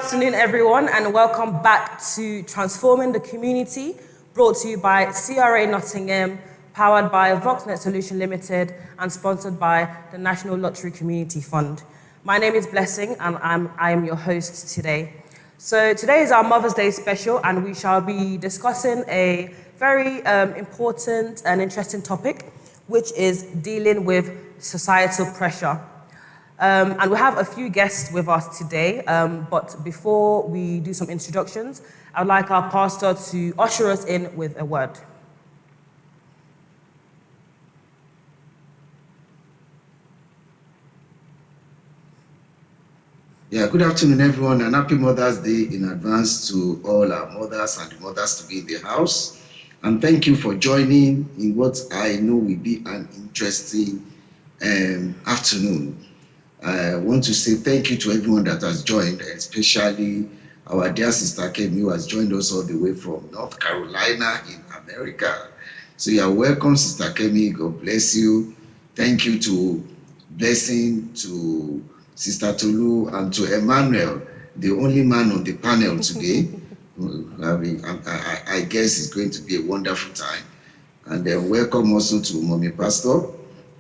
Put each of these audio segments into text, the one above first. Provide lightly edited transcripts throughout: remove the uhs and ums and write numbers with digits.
afternoon, everyone, and welcome back to Transforming the Community, brought to you by CRA Nottingham, powered by Voxnet Solution Limited, and sponsored by the National Lottery Community Fund. My name is Blessing, and I am your host today. So today is our Mother's Day special, and we shall be discussing a very important and interesting topic, which is dealing with societal pressure. And we have a few guests with us today, but before we do some introductions, I'd like our pastor to usher us in with a word. Yeah, good afternoon, everyone, and happy Mother's Day in advance to all our mothers and the mothers to be in the house. And thank you for joining in what I know will be an interesting afternoon. I want to say thank you to everyone that has joined, especially our dear sister Kemi, who has joined us all the way from North Carolina in America. So you are welcome, Sister Kemi. God bless you. Thank you to Blessing, to Sister Tolu, and to Emmanuel, the only man on the panel today. I guess it's going to be a wonderful time. And then welcome also to Mommy Pastor,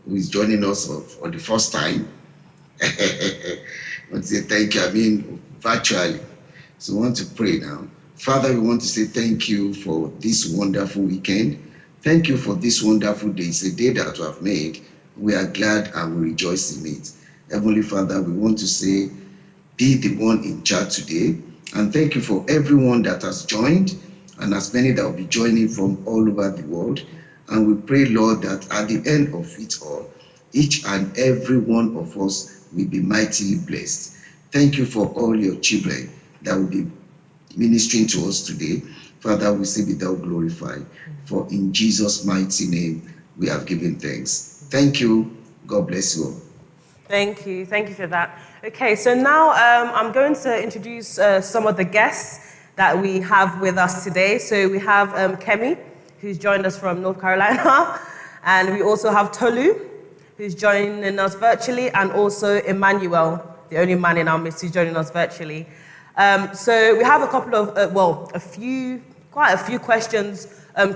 who is joining us for the first time. I want to say thank you, virtually. So we want to pray now. Father, we want to say thank you for this wonderful weekend. Thank you for this wonderful day. It's a day that you have made. We are glad and we rejoice in it. Heavenly Father, we want to say, be the one in charge today. And thank you for everyone that has joined and as many that will be joining from all over the world. And we pray, Lord, that at the end of it all, each and every one of us will be mightily blessed. Thank you for all your children that will be ministering to us today. Father, we say be thou glorified. For in Jesus' mighty name, we have given thanks. Thank you. God bless you all. Thank you for that. Okay, so now I'm going to introduce some of the guests that we have with us today. So we have Kemi, who's joined us from North Carolina, and we also have Tolu, who's joining us virtually, and also Emmanuel, the only man in our midst who's joining us virtually. So we have a couple of, quite a few questions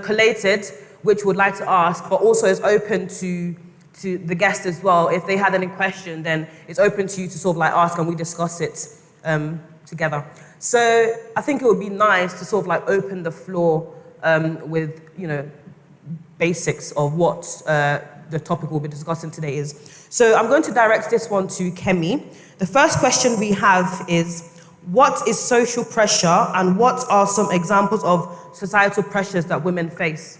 collated, which we'd like to ask, but also is open to the guests as well. If they had any question, then it's open to you to sort of like ask and we discuss it together. So I think it would be nice to sort of like open the floor with, basics of what the topic we'll be discussing today is. So I'm going to direct this one to Kemi. The first question we have is, what is social pressure and what are some examples of societal pressures that women face?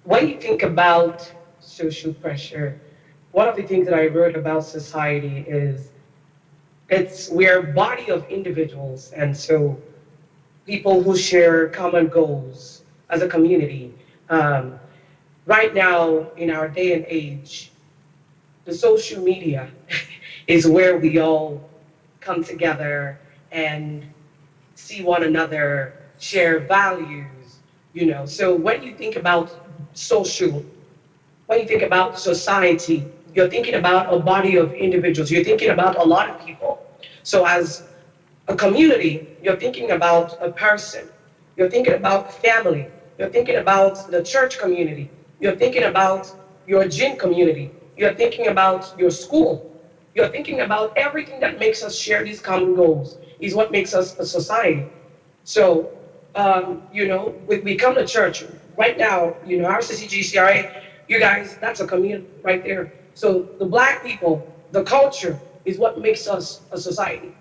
When you think about social pressure, one of the things that I wrote about society is we're a body of individuals, and so people who share common goals as a community. Right now, in our day and age, the social media is where we all come together and see one another, share values, So when you think about when you think about society, you're thinking about a body of individuals. You're thinking about a lot of people. So as a community, you're thinking about a person. You're thinking about family. You're thinking about the church community. You're thinking about your gym community. You're thinking about your school. You're thinking about everything that makes us share these common goals is what makes us a society. So, we come to church right now, RCCG, CRA, you guys, that's a community right there. So the Black people, the culture is what makes us a society.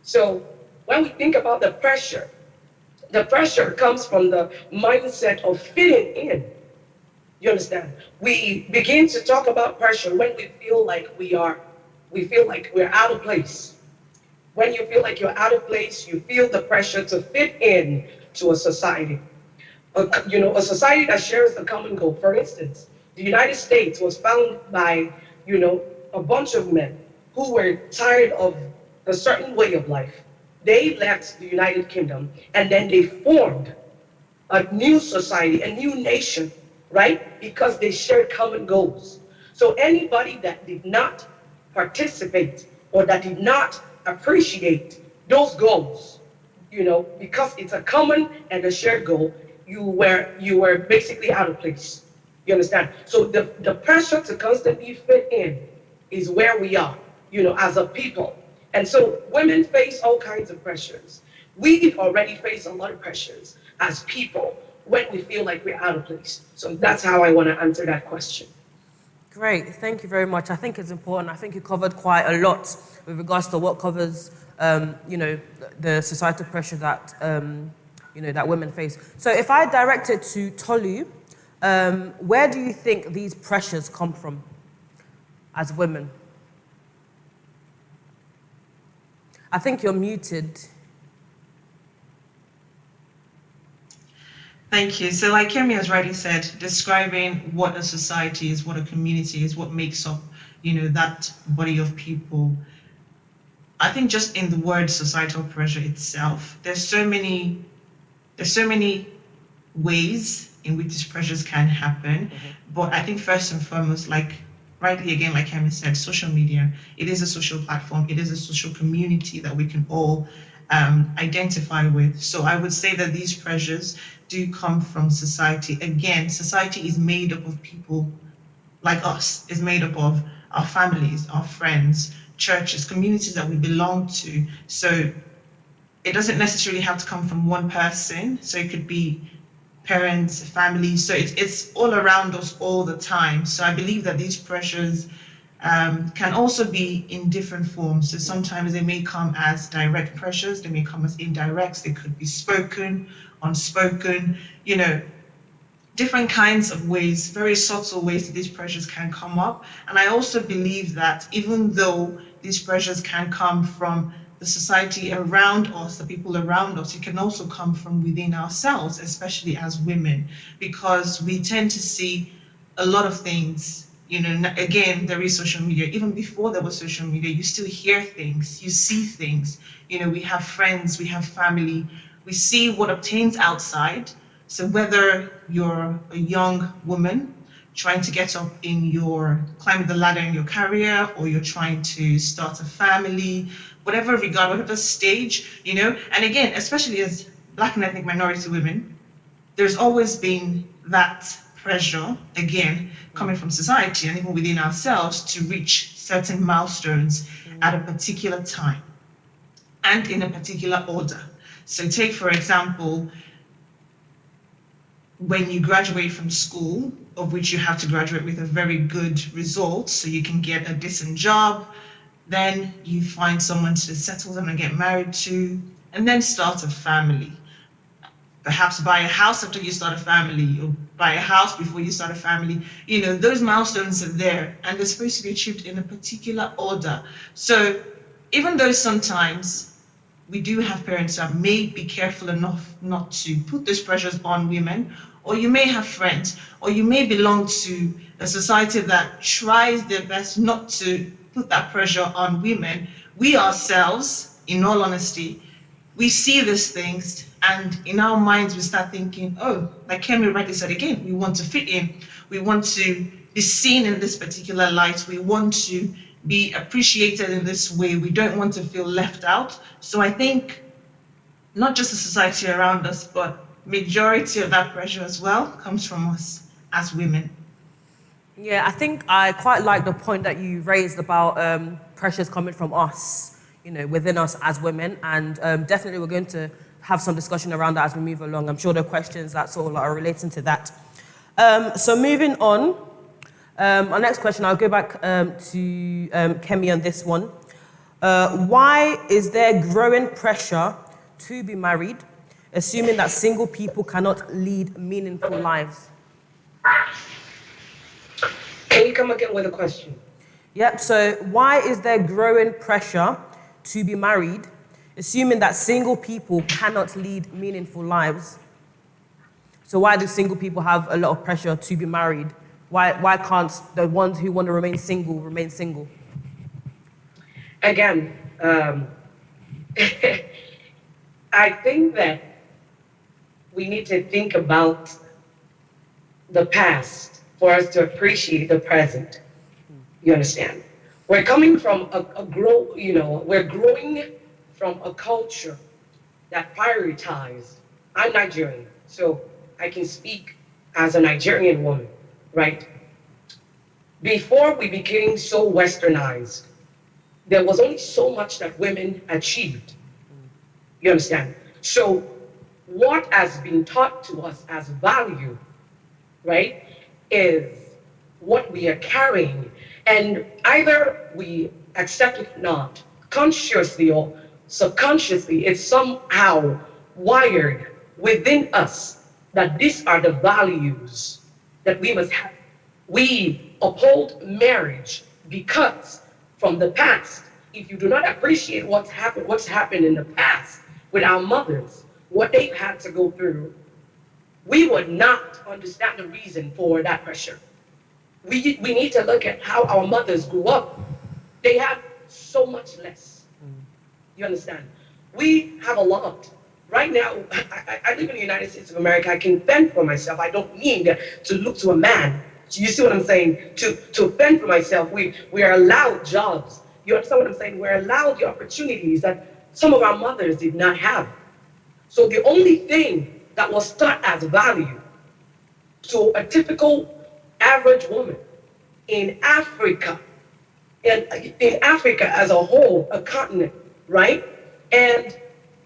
So when we think about the pressure comes from the mindset of fitting in. You understand? We begin to talk about pressure when we feel like we're out of place. When you feel like you're out of place, you feel the pressure to fit in to a society. A society that shares a common goal. For instance, the United States was founded by, a bunch of men who were tired of a certain way of life. They left the United Kingdom and then they formed a new society, a new nation, right? Because they shared common goals. So anybody that did not participate or that did not appreciate those goals, because it's a common and a shared goal, you were basically out of place. You understand? So the pressure to constantly fit in is where we are, as a people. And so women face all kinds of pressures. We already face a lot of pressures as people when we feel like we're out of place. So that's how I want to answer that question. Great, thank you very much. I think it's important. I think you covered quite a lot with regards to what covers, the societal pressure that, that women face. So if I direct it to Tolu, where do you think these pressures come from as women? I think you're muted. Thank you. So like Kemi has rightly said, describing what a society is, what a community is, what makes up, that body of people. I think just in the word societal pressure itself, there's so many ways in which these pressures can happen. But I think first and foremost, like rightly again, like Kemi said, social media, it is a social platform, it is a social community that we can all identify with. So I would say that these pressures do come from society. Again, society is made up of people like us, is made up of our families, our friends, churches, communities that we belong to. So it doesn't necessarily have to come from one person. So it could be parents, family. So it's all around us all the time. So I believe that these pressures can also be in different forms. So sometimes they may come as direct pressures, they may come as indirects, they could be spoken, unspoken, different kinds of ways, very subtle ways that these pressures can come up. And I also believe that even though these pressures can come from the society around us, the people around us, it can also come from within ourselves, especially as women, because we tend to see a lot of things. Again, there is social media. Even before there was social media, you still hear things, you see things. We have friends, we have family, we see what obtains outside. So whether you're a young woman trying to get up climbing the ladder in your career, or you're trying to start a family, whatever regard, whatever stage, and again, especially as Black and ethnic minority women, there's always been that pressure, again, coming from society and even within ourselves to reach certain milestones at a particular time and in a particular order. So take, for example, when you graduate from school, of which you have to graduate with a very good result so you can get a decent job, then you find someone to settle down and get married to, and then start a family. Perhaps buy a house after you start a family, or buy a house before you start a family. Those milestones are there, and they're supposed to be achieved in a particular order. So even though sometimes we do have parents that may be careful enough not to put those pressures on women, or you may have friends, or you may belong to a society that tries their best not to put that pressure on women, we ourselves, in all honesty, we see these things, and in our minds we start thinking, oh, like Kemi rightly said again, we want to fit in, we want to be seen in this particular light, we want to be appreciated in this way, we don't want to feel left out. So I think not just the society around us, but majority of that pressure as well comes from us as women. Yeah, I think I quite like the point that you raised about pressures coming from us, within us as women, and definitely we're going to have some discussion around that as we move along. I'm sure there are questions that sort of are relating to that. So moving on, our next question, I'll go back to Kemi on this one. Why is there growing pressure to be married, assuming that single people cannot lead meaningful lives? Can you come again with a question? Yep, so why is there growing pressure to be married, assuming that single people cannot lead meaningful lives? So why do single people have a lot of pressure to be married? Why can't the ones who want to remain single remain single? Again, I think that we need to think about the past for us to appreciate the present. You understand? We're coming from we're growing from a culture that prioritized. I'm Nigerian, so I can speak as a Nigerian woman, right? Before we became so westernized, there was only so much that women achieved. You understand? So what has been taught to us as value, right, is what we are carrying. And either we accept it or not, consciously or subconsciously, it's somehow wired within us that these are the values that we must have. We uphold marriage because from the past, if you do not appreciate what's happened in the past with our mothers, what they've had to go through, we would not understand the reason for that pressure. We need to look at how our mothers grew up. They have so much less. You understand? We have a lot. Right now, I live in the United States of America. I can fend for myself. I don't need to look to a man. You see what I'm saying? To fend for myself, we are allowed jobs. You understand what I'm saying? We're allowed the opportunities that some of our mothers did not have. So the only thing that was taught as value to a typical average woman in Africa, in Africa as a whole, a continent, right? And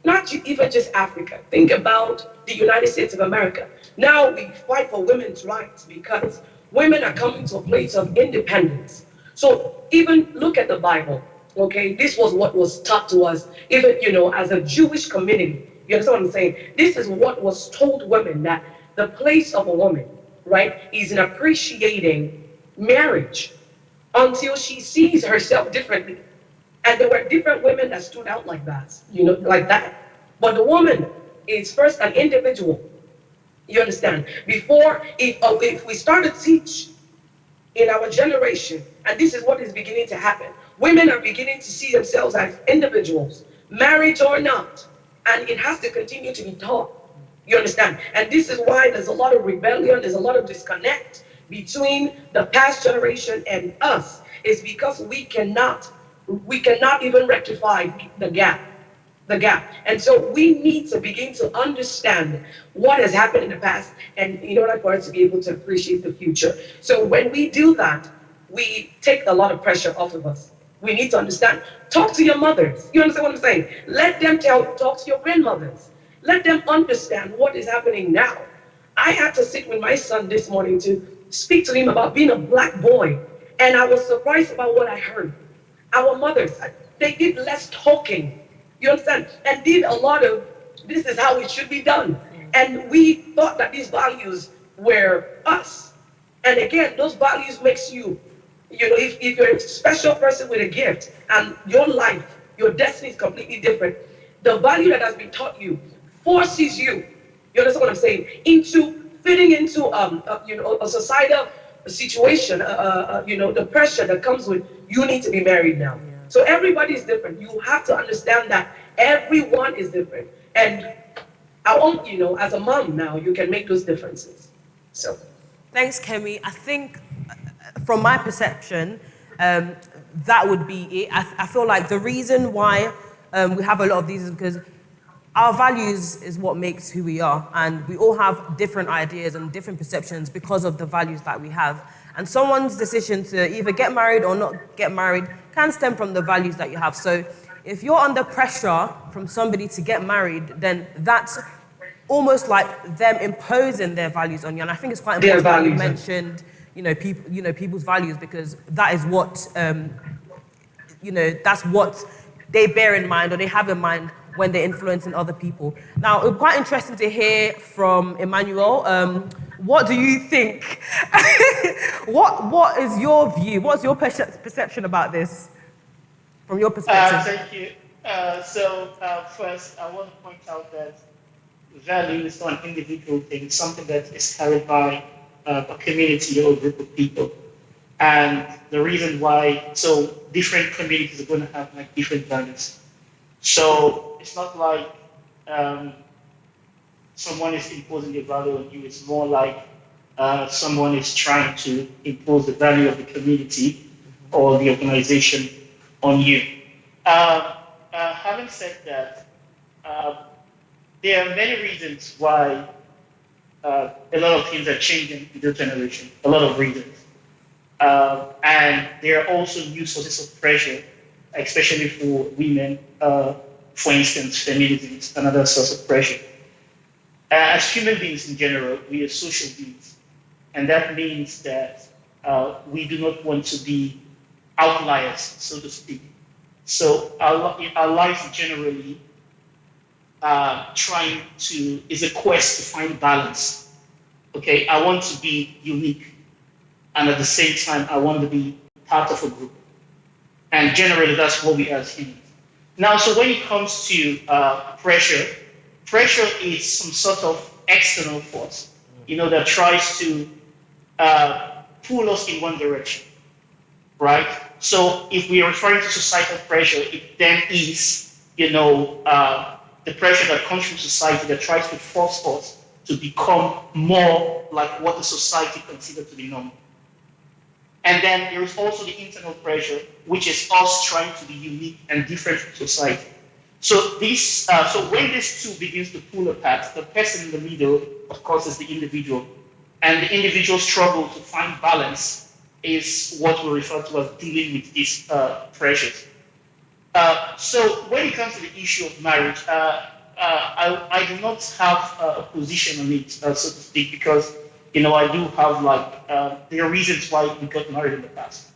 not even just Africa. Think about the United States of America. Now we fight for women's rights because women are coming to a place of independence. So even look at the Bible, okay? This was what was taught to us, even, as a Jewish community. You understand what I'm saying? This is what was told women, that the place of a woman, right, is in appreciating marriage until she sees herself differently. And there were different women that stood out like that, like that. But the woman is first an individual. You understand? Before, if we start to teach in our generation, and this is what is beginning to happen, women are beginning to see themselves as individuals, marriage or not. And it has to continue to be taught. You understand? And this is why there's a lot of rebellion, there's a lot of disconnect between the past generation and us. It's because we cannot even rectify the gap. And so we need to begin to understand what has happened in the past, and in order for us to be able to appreciate the future. So when we do that, we take a lot of pressure off of us. We need to understand. Talk to your mothers. You understand what I'm saying? Let them talk to your grandmothers. Let them understand what is happening now. I had to sit with my son this morning to speak to him about being a black boy, and I was surprised about what I heard. Our mothers, they did less talking. You understand? And did a lot of, this is how it should be done. And we thought that these values were us. And again, those values makes you, if you're a special person with a gift and your life, your destiny is completely different, the value that has been taught you forces you, you understand what I'm saying, into fitting into a societal situation, the pressure that comes with, you need to be married now. Yeah. So everybody is different. You have to understand that everyone is different. And I want, as a mom now, you can make those differences. So. Thanks, Kemi. I think, from my perception, that would be it. I feel like the reason why we have a lot of these is because our values is what makes who we are. And we all have different ideas and different perceptions because of the values that we have. And someone's decision to either get married or not get married can stem from the values that you have. So if you're under pressure from somebody to get married, then that's almost like them imposing their values on you. And I think it's quite important that you mentioned, people's values, because that is what, that's what they bear in mind or they have in mind when they're influencing other people. Now, it's quite interesting to hear from Emmanuel. What do you think? What is your view? What's your perception about this, from your perspective? Thank you. First, I want to point out that value is not an individual thing. It's something that is carried by a community or a group of people. And the reason why, so different communities are going to have like different values. So it's not like someone is imposing a value on you. It's more like someone is trying to impose the value of the community or the organization on you. Having said that, there are many reasons why a lot of things are changing in this generation, a lot of reasons. And there are also new sources of pressure, especially for women. For instance, feminism is another source of pressure. As human beings in general, we are social beings. And that means that we do not want to be outliers, so to speak. So our life generally is a quest to find balance. Okay, I want to be unique, and at the same time, I want to be part of a group. And generally, that's what we are as humans. Now, so when it comes to pressure is some sort of external force, that tries to pull us in one direction, right? So if we are referring to societal pressure, it then is, the pressure that comes from society that tries to force us to become more like what the society considers to be normal. And then there is also the internal pressure, which is us trying to be unique and different from society. So when these two begins to pull apart, the person in the middle, of course, is the individual. And the individual struggle to find balance is what we refer to as dealing with these pressures. So when it comes to the issue of marriage, I do not have a position on it, so to speak, because I do have there are reasons why we got married in the past.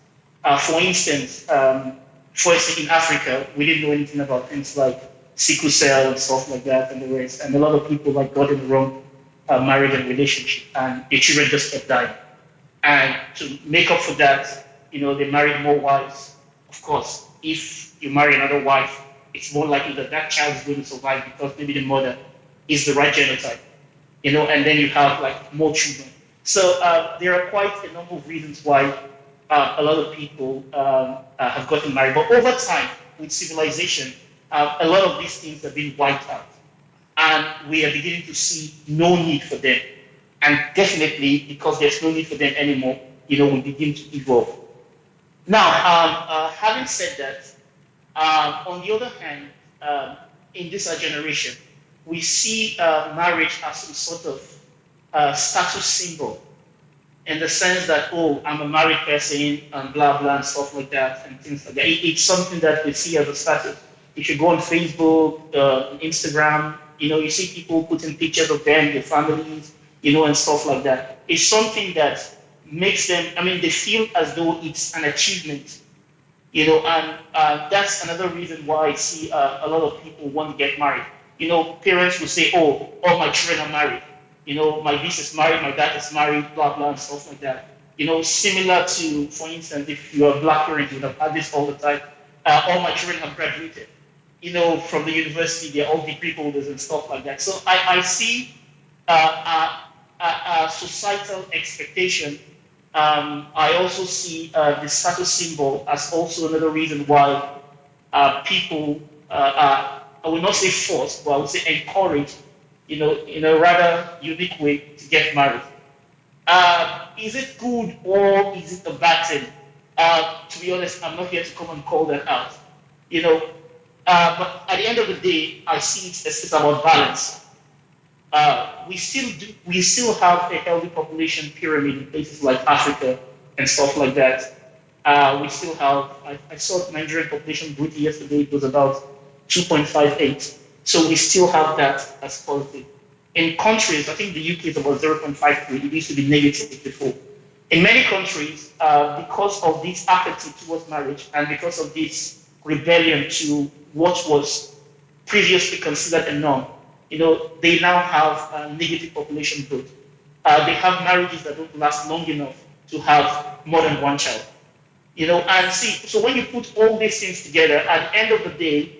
For instance, in Africa, we didn't know anything about things like sickle cell and stuff like that and the rest. And a lot of people got in the wrong marriage and relationship, and the children just kept dying. And to make up for that, they married more wives. Of course, if you marry another wife, it's more likely that child is going to survive because maybe the mother is the right genotype, and then you have more children. So there are quite a number of reasons why a lot of people have gotten married. But over time, with civilization, a lot of these things have been wiped out. And we are beginning to see no need for them. And definitely, because there's no need for them anymore, we begin to evolve. Now, having said that, on the other hand, in this generation, we see marriage as some sort of status symbol, in the sense that, I'm a married person and blah, blah, and stuff like that, and things like that. It's something that we see as a status. If you go on Facebook, Instagram, you see people putting pictures of them, their families, and stuff like that. It's something that makes them, they feel as though it's an achievement, and that's another reason why I see a lot of people want to get married. Parents will say, all my children are married. My niece is married, my dad is married, blah, blah, and stuff like that. Similar to, for instance, if you're a black parent, you would have had this all the time. All my children have graduated, from the university, they're all degree holders and stuff like that. So I see a societal expectation. I also see the status symbol as also another reason why people, I will not say forced, but I would say encouraged, in a rather unique way to get married. Is it good or is it a bad thing? To be honest, I'm not here to come and call that out. But at the end of the day, I see it's about balance. We still have a healthy population pyramid in places like Africa and stuff like that. We still have, I saw Nigerian population brutally yesterday, it was about 2.58. So we still have that as positive. In countries, I think the UK is about 0.53, it used to be negative before. In many countries, because of this apathy towards marriage and because of this rebellion to what was previously considered a norm, they now have negative population growth. They have marriages that don't last long enough to have more than one child. And see, so when you put all these things together, at the end of the day,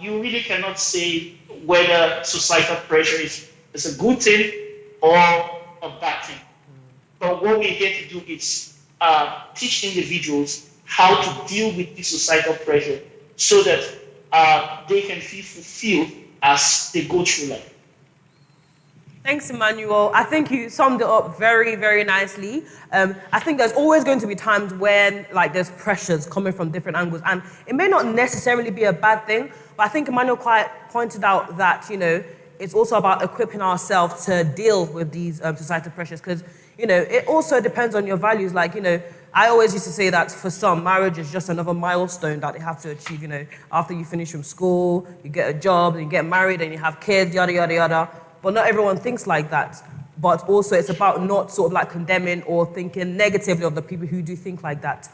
you really cannot say whether societal pressure is a good thing or a bad thing. But what we're here to do is teach individuals how to deal with this societal pressure so that they can feel fulfilled as they go through life. Thanks, Emmanuel. I think you summed it up very, very nicely. I think there's always going to be times when there's pressures coming from different angles, and it may not necessarily be a bad thing, but I think Emmanuel quite pointed out that, it's also about equipping ourselves to deal with these societal pressures, because, it also depends on your values. I always used to say that for some, marriage is just another milestone that they have to achieve, after you finish from school, you get a job, and you get married, and you have kids, yada, yada, yada. But not everyone thinks like that. But also it's about not sort of condemning or thinking negatively of the people who do think like that.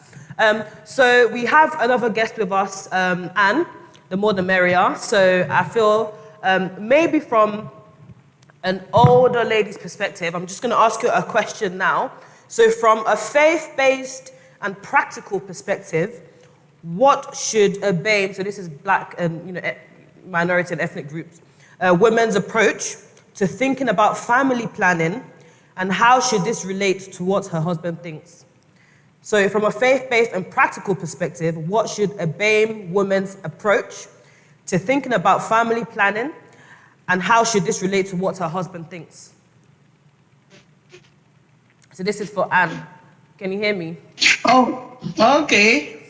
So we have another guest with us, Anne, the more the merrier. So I feel maybe from an older lady's perspective, I'm just going to ask you a question now. So from a faith-based and practical perspective, what should a BAME, so this is black and minority and ethnic groups, women's approach to thinking about family planning, and how should this relate to what her husband thinks? So from a faith-based and practical perspective, what should a BAME woman's approach to thinking about family planning, and how should this relate to what her husband thinks? So this is for Anne. Can you hear me? Oh, okay.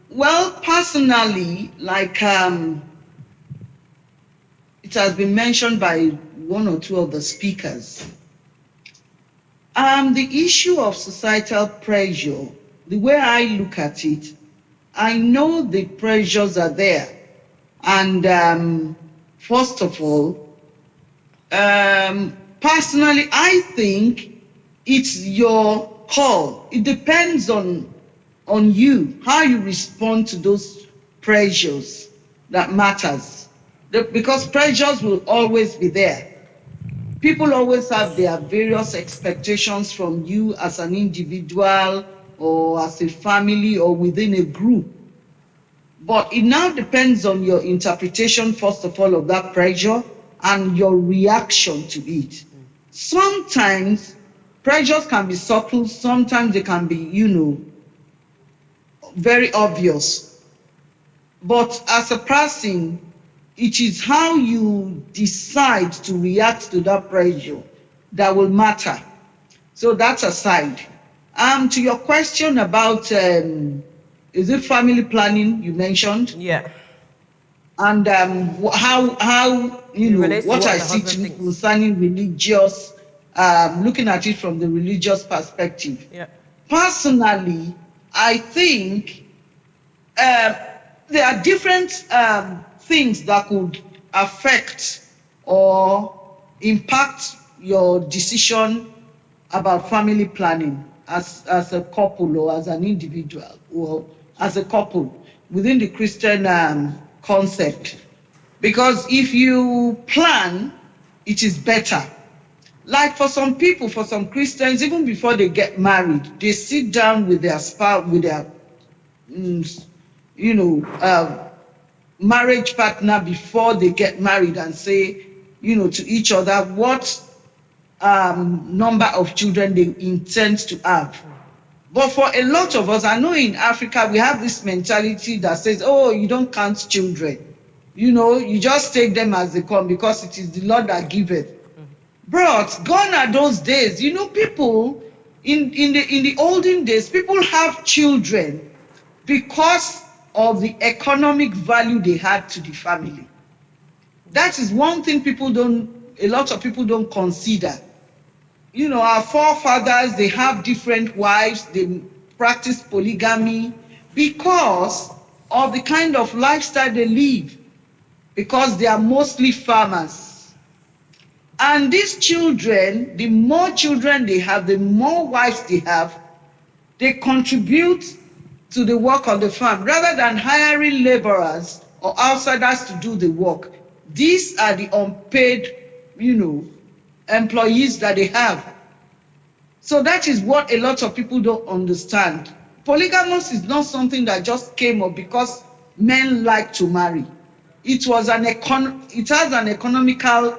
Well, personally, it has been mentioned by one or two of the speakers. The issue of societal pressure, the way I look at it, I know the pressures are there. And first of all, personally, I think it's your call. It depends on you, how you respond to those pressures that matters. Because pressures will always be there. People always have their various expectations from you as an individual or as a family or within a group. But it now depends on your interpretation, first of all, of that pressure and your reaction to it. Sometimes pressures can be subtle, sometimes they can be, very obvious. But as a person, it is how you decide to react to that pressure that will matter. So that's aside. To your question about, is it family planning you mentioned? Yeah. And how what I see to concerning religious, looking at it from the religious perspective. Yeah. Personally, I think there are different things that could affect or impact your decision about family planning as a couple or as an individual or as a couple within the Christian concept. Because if you plan, it is better. Like for some people, for some Christians, even before they get married, they sit down with their spouse, with their, marriage partner before they get married and say, to each other what number of children they intend to have. But for a lot of us, I know in Africa, we have this mentality that says, oh, you don't count children. You just take them as they come because it is the Lord that giveth. But gone are those days. People in the olden days, people have children because of the economic value they had to the family. That is one thing a lot of people don't consider. Our forefathers, they have different wives, they practice polygamy because of the kind of lifestyle they live, because they are mostly farmers. And these children, the more children they have, the more wives they have, they contribute to the work on the farm rather than hiring laborers or outsiders to do the work. These are the unpaid, employees that they have. So that is what a lot of people don't understand. Polygamous is not something that just came up because men like to marry. It has an economical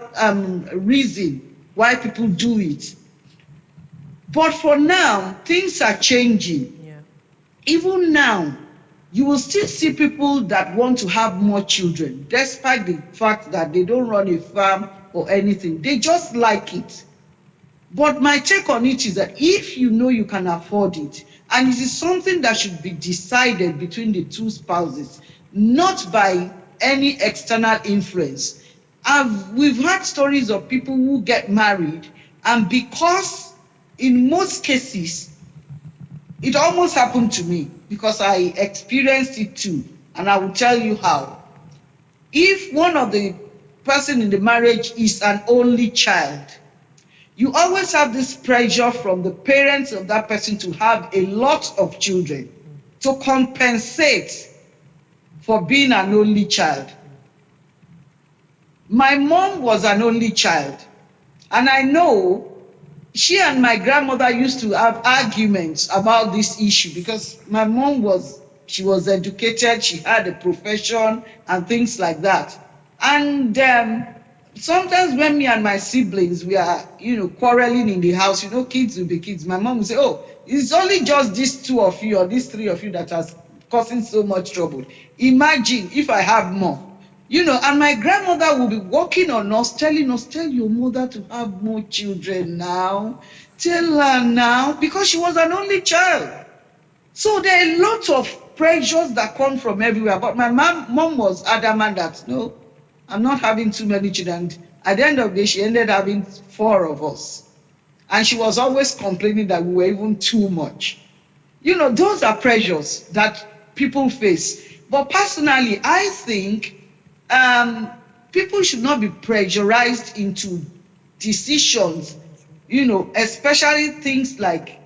reason why people do it. But for now, things are changing. Yeah. Even now, you will still see people that want to have more children, despite the fact that they don't run a farm or anything. They just like it. But my take on it is that if you know you can afford it, and it is something that should be decided between the two spouses, not by any external influence. We've heard stories of people who get married, and because in most cases, it almost happened to me because I experienced it too, and I will tell you how. If one of the person in the marriage is an only child, you always have this pressure from the parents of that person to have a lot of children to compensate for being an only child. My mom was an only child, and I know she and my grandmother used to have arguments about this issue because my mom was educated, she had a profession and things like that. And sometimes when me and my siblings, we are, quarreling in the house, kids will be kids. My mom will say, oh, it's only just these two of you or these three of you that are causing so much trouble. Imagine if I have more. And my grandmother will be working on us, telling us, tell your mother to have more children now. Tell her now, because she was an only child. So there are lots of pressures that come from everywhere. But my mom was adamant that, no, I'm not having too many children. At the end of the day, she ended up having 4 of us. And she was always complaining that we were even too much. Those are pressures that people face. But personally, I think people should not be pressurized into decisions, especially things like,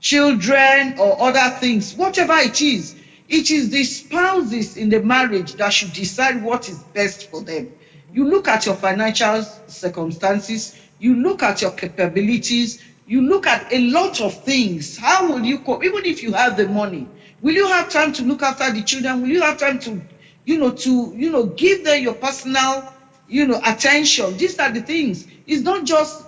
children or other things, whatever it is. It is the spouses in the marriage that should decide what is best for them. You look at your financial circumstances, you look at your capabilities, you look at a lot of things. How will you cope? Even if you have the money, will you have time to look after the children? Will you have time to, give them your personal, attention? These are the things. It's not just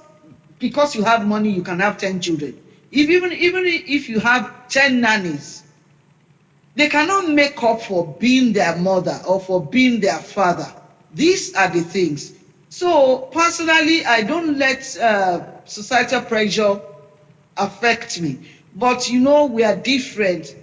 because you have money, you can have 10 children. Even if you have 10 nannies, they cannot make up for being their mother or for being their father. These are the things. So personally, I don't let societal pressure affect me. But we are different.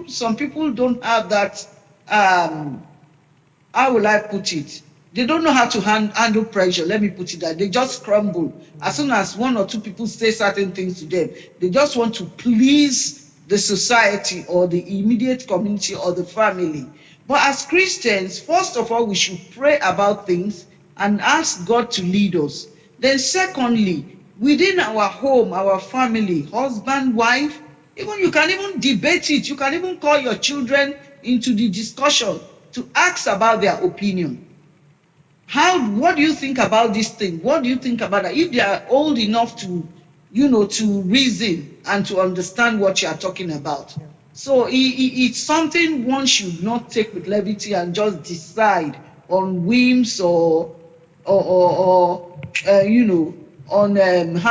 Some people don't have that, how will I put it? They don't know how to handle pressure. Let me put it that. They just crumble. As soon as 1 or 2 people say certain things to them, they just want to please the society or the immediate community or the family. But as Christians, first of all, we should pray about things and ask God to lead us. Then secondly, within our home, our family, husband, wife, you can even debate it. You can even call your children into the discussion to ask about their opinion. What do you think about this thing? What do you think about that? If they are old enough to, to reason and to understand what you are talking about. Yeah. So it's something one should not take with levity and just decide on whims or how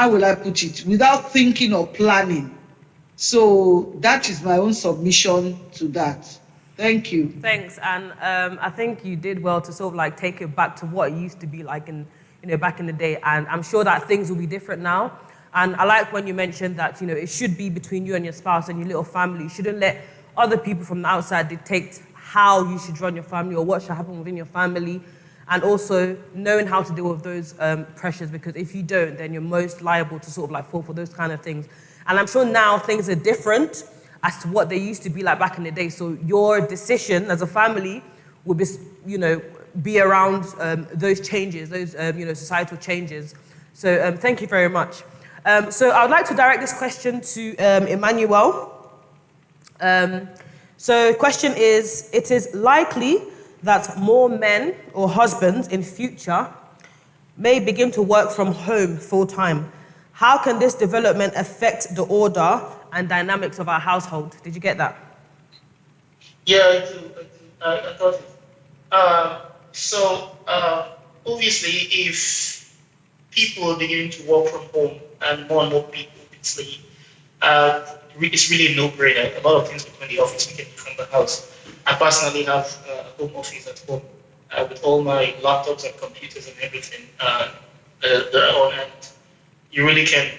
will I put it, without thinking or planning. So that is my own submission to that. Thank you. Thanks, and I think you did well to sort of take it back to what it used to be like back in the day, and I'm sure that things will be different now. And I like when you mentioned that it should be between you and your spouse and your little family. You shouldn't let other people from the outside dictate how you should run your family or what should happen within your family, and also knowing how to deal with those pressures, because if you don't, then you're most liable to sort of fall for those kind of things. And I'm sure now things are different as to what they used to be like back in the day. So your decision as a family will be around those changes, those societal changes. So thank you very much. So I would like to direct this question to Emmanuel. So the question is, it is likely that more men or husbands in future may begin to work from home full time. How can this development affect the order and dynamics of our household? Did you get that? Yeah, I got it. So obviously, if people are beginning to work from home and more people, obviously, it's really a no-brainer. A lot of things we do in the office we can do from the house. I personally have a home office at home with all my laptops and computers and everything on, and you really can.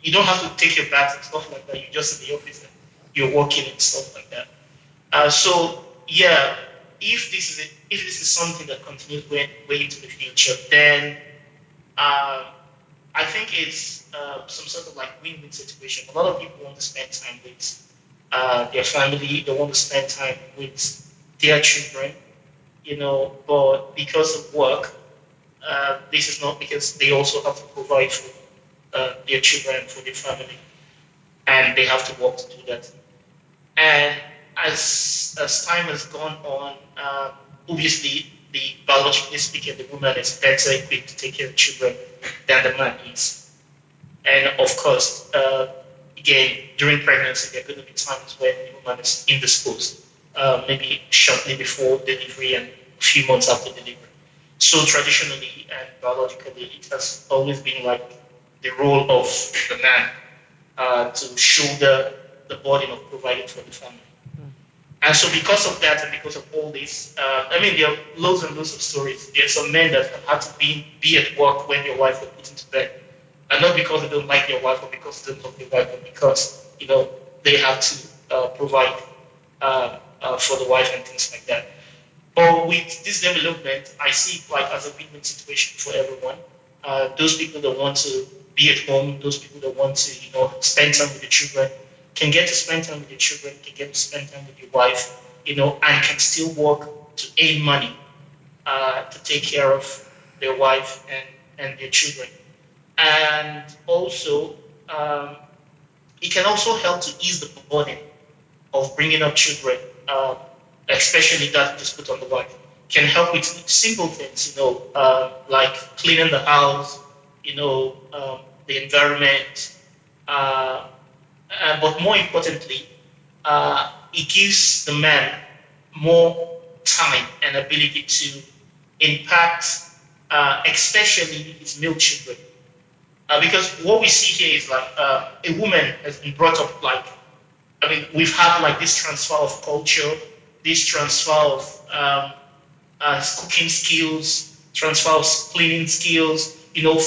You don't have to take your bath and stuff like that. You're just in the office and you're working and stuff like that. So yeah, if this is something that continues way into the future, then I think it's some sort of like win-win situation. A lot of people want to spend time with their family. They want to spend time with their children, but because of work, this is not because they also have to provide for their children, for their family, and they have to work to do that. And as time has gone on, obviously, biologically speaking, the woman is better equipped to take care of children than the man is. And of course, again, during pregnancy, there are going to be times when the woman is indisposed, maybe shortly before delivery and a few months after delivery. So traditionally and biologically, it has always been like the role of the man to shoulder the burden of providing for the family. And so because of that and because of all this, there are loads and loads of stories. There are some men that have had to be at work when your wife was put into bed. And not because they don't like their wife or because they don't love their wife, but because, they have to provide for the wife and things like that. But with this development, I see it like as a win-win situation for everyone. Those people that want to be at home, those people that want to, spend time with the children, can get to spend time with your children, can get to spend time with your wife, and can still work to earn money to take care of their wife and their children. And also, it can also help to ease the burden of bringing up children, especially that just put on the wife. Can help with simple things, like cleaning the house, the environment, but more importantly, it gives the man more time and ability to impact, especially his male children. Because what we see here is like a woman has been brought up we've had like this transfer of culture, this transfer of cooking skills, transfer of cleaning skills,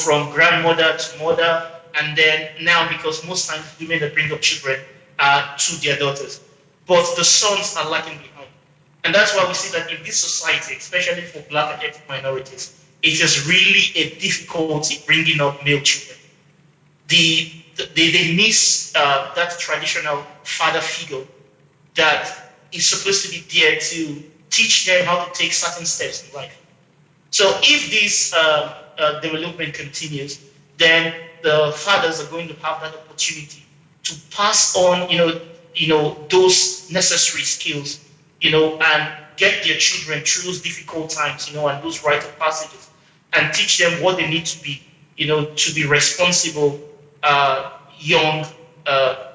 from grandmother to mother. And then now, because most times women that bring up children to their daughters, but the sons are lagging behind. And that's why we see that in this society, especially for Black and ethnic minorities, it is really a difficulty bringing up male children. They miss that traditional father figure that is supposed to be there to teach them how to take certain steps in life. So if this development continues, then the fathers are going to have that opportunity to pass on, those necessary skills, and get their children through those difficult times, and those rite of passages, and teach them what they need to be, to be responsible young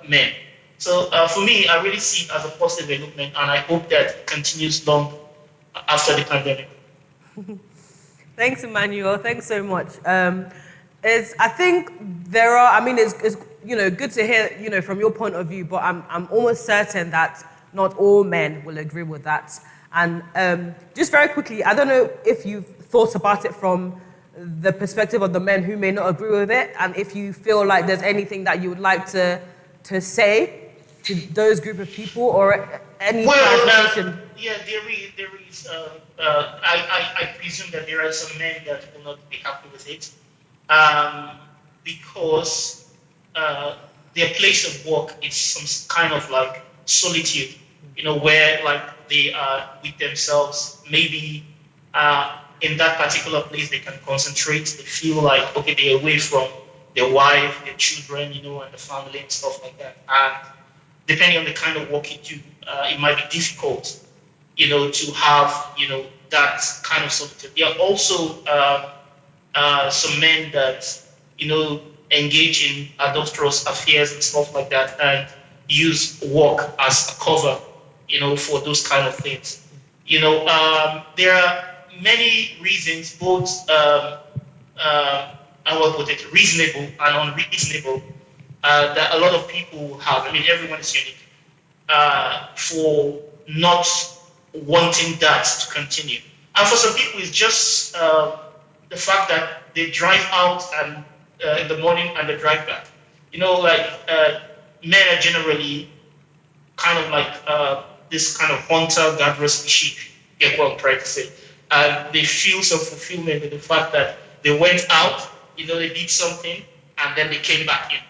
men. So for me, I really see it as a positive development, and I hope that it continues long after the pandemic. Thanks, Emmanuel. Thanks so much. I think there are. It's good to hear from your point of view, but I'm almost certain that not all men will agree with that. And just very quickly, I don't know if you've thought about it from the perspective of the men who may not agree with it, and if you feel like there's anything that you would like to say to those group of people, or any clarification. There is. I presume that there are some men that will not be happy with it. Because their place of work is some kind of like solitude, where like they are with themselves. Maybe in that particular place they can concentrate. They feel like, okay, they're away from their wife, their children, and the family and stuff like that. And depending on the kind of work you do, it might be difficult, to have, that kind of solitude. There are also some men that, engage in adulterous affairs and stuff like that, and use work as a cover, for those kind of things. There are many reasons, both, I will put it, reasonable and unreasonable, that a lot of people have. I mean, everyone is unique for not wanting that to continue. And for some people, it's just the fact that they drive out and in the morning and they drive back. Like men are generally kind of like this kind of hunter-gatherer species, get what I'm trying to say. And they feel some fulfillment in the fact that they went out, they did something, and then they came back in.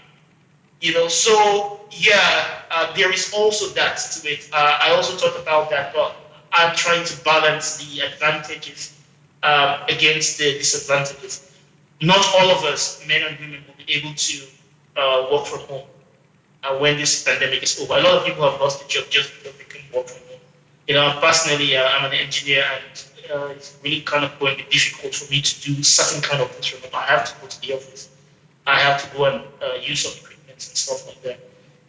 So yeah, there is also that to it. I also talked about that, but I'm trying to balance the advantages against the disadvantages. Not all of us, men and women, will be able to work from home when this pandemic is over. A lot of people have lost their job just because they couldn't work from home. Personally, I'm an engineer, and it's really kind of going to be difficult for me to do certain kind of things from home. I have to go to the office. I have to go and use some equipment and stuff like that.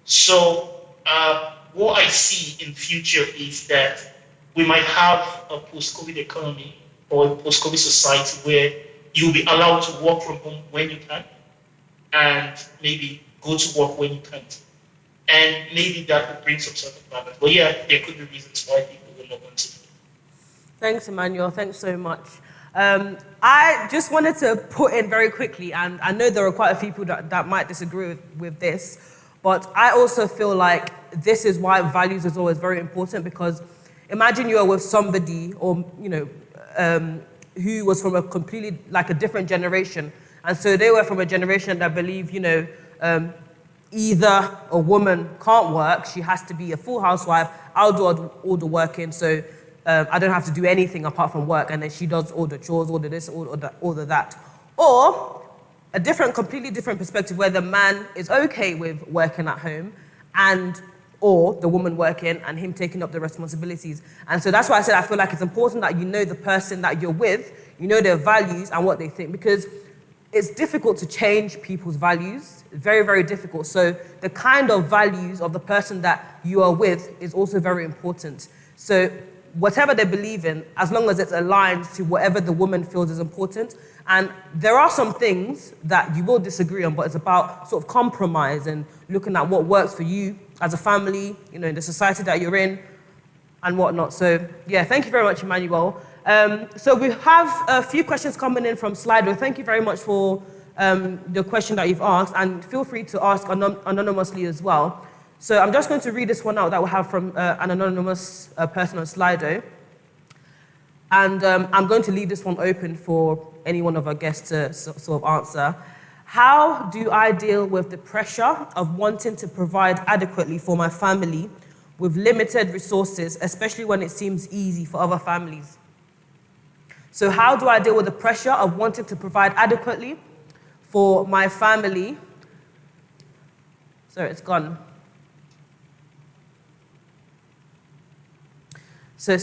So what I see in future is that we might have a post-COVID economy or a post-COVID society where you'll be allowed to work from home when you can, and maybe go to work when you can't. And maybe that will bring some sort of balance. But yeah, there could be reasons why people will not want to. Thanks, Emmanuel. Thanks so much. I just wanted to put in very quickly, and I know there are quite a few people that might disagree with this, but I also feel like this is why values is always very important, because imagine you are with somebody or, who was from a completely, like a different generation. And so they were from a generation that believed, either a woman can't work, she has to be a full housewife, I'll do all the working, so I don't have to do anything apart from work, and then she does all the chores, all the this, all the that. Or a completely different perspective where the man is okay with working at home or the woman working and him taking up the responsibilities. And so that's why I said I feel like it's important that you know the person that you're with, you know their values and what they think, because it's difficult to change people's values. It's very, very difficult. So the kind of values of the person that you are with is also very important. So whatever they believe in, as long as it's aligned to whatever the woman feels is important. And there are some things that you will disagree on, but it's about sort of compromise and looking at what works for you as a family, in the society that you're in and whatnot. So yeah, thank you very much, Emmanuel. So we have a few questions coming in from Slido. Thank you very much for the question that you've asked, and feel free to ask anonymously as well. So I'm just going to read this one out that we have from an anonymous person on Slido. And I'm going to leave this one open for any one of our guests to sort of answer. How do I deal with the pressure of wanting to provide adequately for my family with limited resources, especially when it seems easy for other families? So how do I deal with the pressure of wanting to provide adequately for my family? Sorry, it's gone. So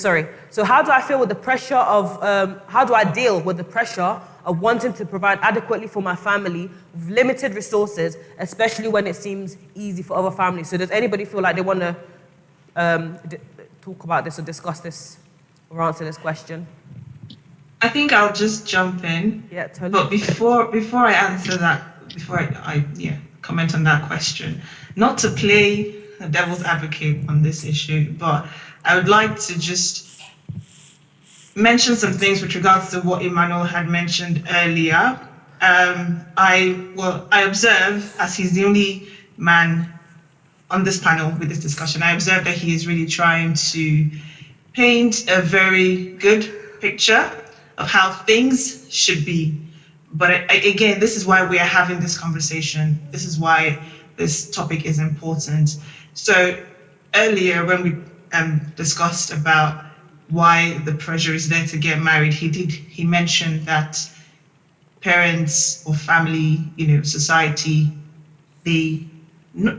how do I deal with the pressure of wanting to provide adequately for my family with limited resources, especially when it seems easy for other families? So does anybody feel like they want to talk about this or discuss this or answer this question? I think I'll just jump in. Yeah, totally. But before I answer that, before I comment on that question, not to play the devil's advocate on this issue, but I would like to just mention some things with regards to what Emmanuel had mentioned earlier. I observe, as he's the only man on this panel with this discussion, I observe that he is really trying to paint a very good picture of how things should be. But again, this is why we are having this conversation. This is why this topic is important. So earlier when we discussed about why the pressure is there to get married, he mentioned that parents or family, society, they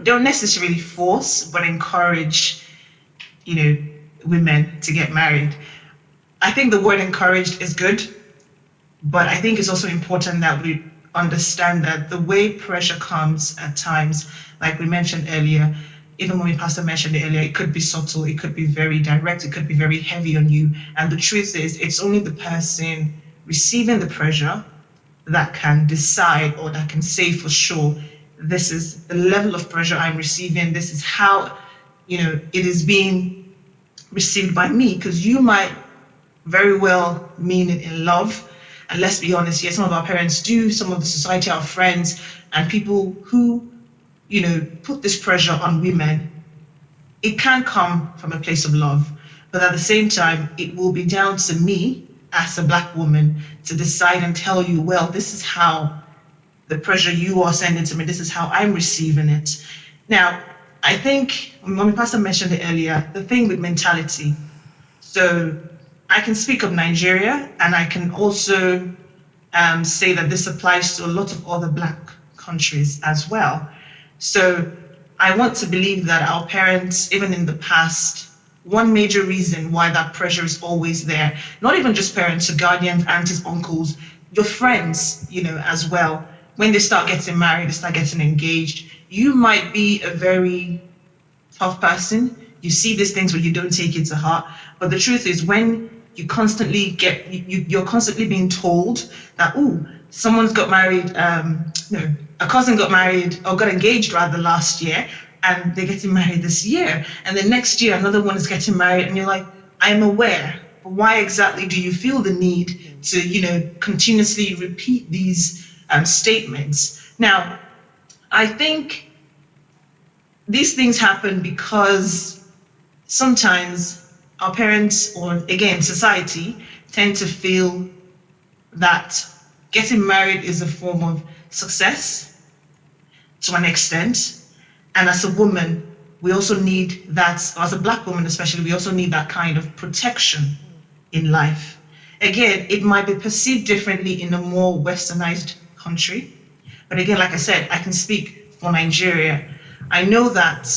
don't necessarily force, but encourage, women to get married. I think the word encouraged is good, but I think it's also important that we understand that the way pressure comes at times, like we mentioned earlier, even when Pastor mentioned it earlier, it could be subtle, it could be very direct, it could be very heavy on you. And the truth is, it's only the person receiving the pressure that can decide or that can say for sure this is the level of pressure I'm receiving, this is how, it is being received by me, because you might very well mean it in love. And let's be honest, yes, some of our parents do, some of the society, our friends, and people who, put this pressure on women. It can come from a place of love, but at the same time, it will be down to me as a Black woman to decide and tell you, well, this is how the pressure you are sending to me, this is how I'm receiving it. Now, I think, Mommy Pastor mentioned it earlier, the thing with mentality. So I can speak of Nigeria, and I can also say that this applies to a lot of other Black countries as well. So I want to believe that our parents, even in the past, one major reason why that pressure is always there, not even just parents, your guardians, aunties, uncles, your friends, as well. When they start getting married, they start getting engaged, you might be a very tough person. You see these things, but you don't take it to heart. But the truth is, when you constantly you're constantly being told that, someone's got married, a cousin got married, or got engaged rather last year, and they're getting married this year. And then next year, another one is getting married, and you're like, I'm aware, but why exactly do you feel the need to, continuously repeat these statements? Now, I think these things happen because sometimes our parents, or again, society, tend to feel that getting married is a form of success to an extent. And as a woman, we also need that, as a Black woman especially, we also need that kind of protection in life. Again, it might be perceived differently in a more westernized country. But again, like I said, I can speak for Nigeria. I know that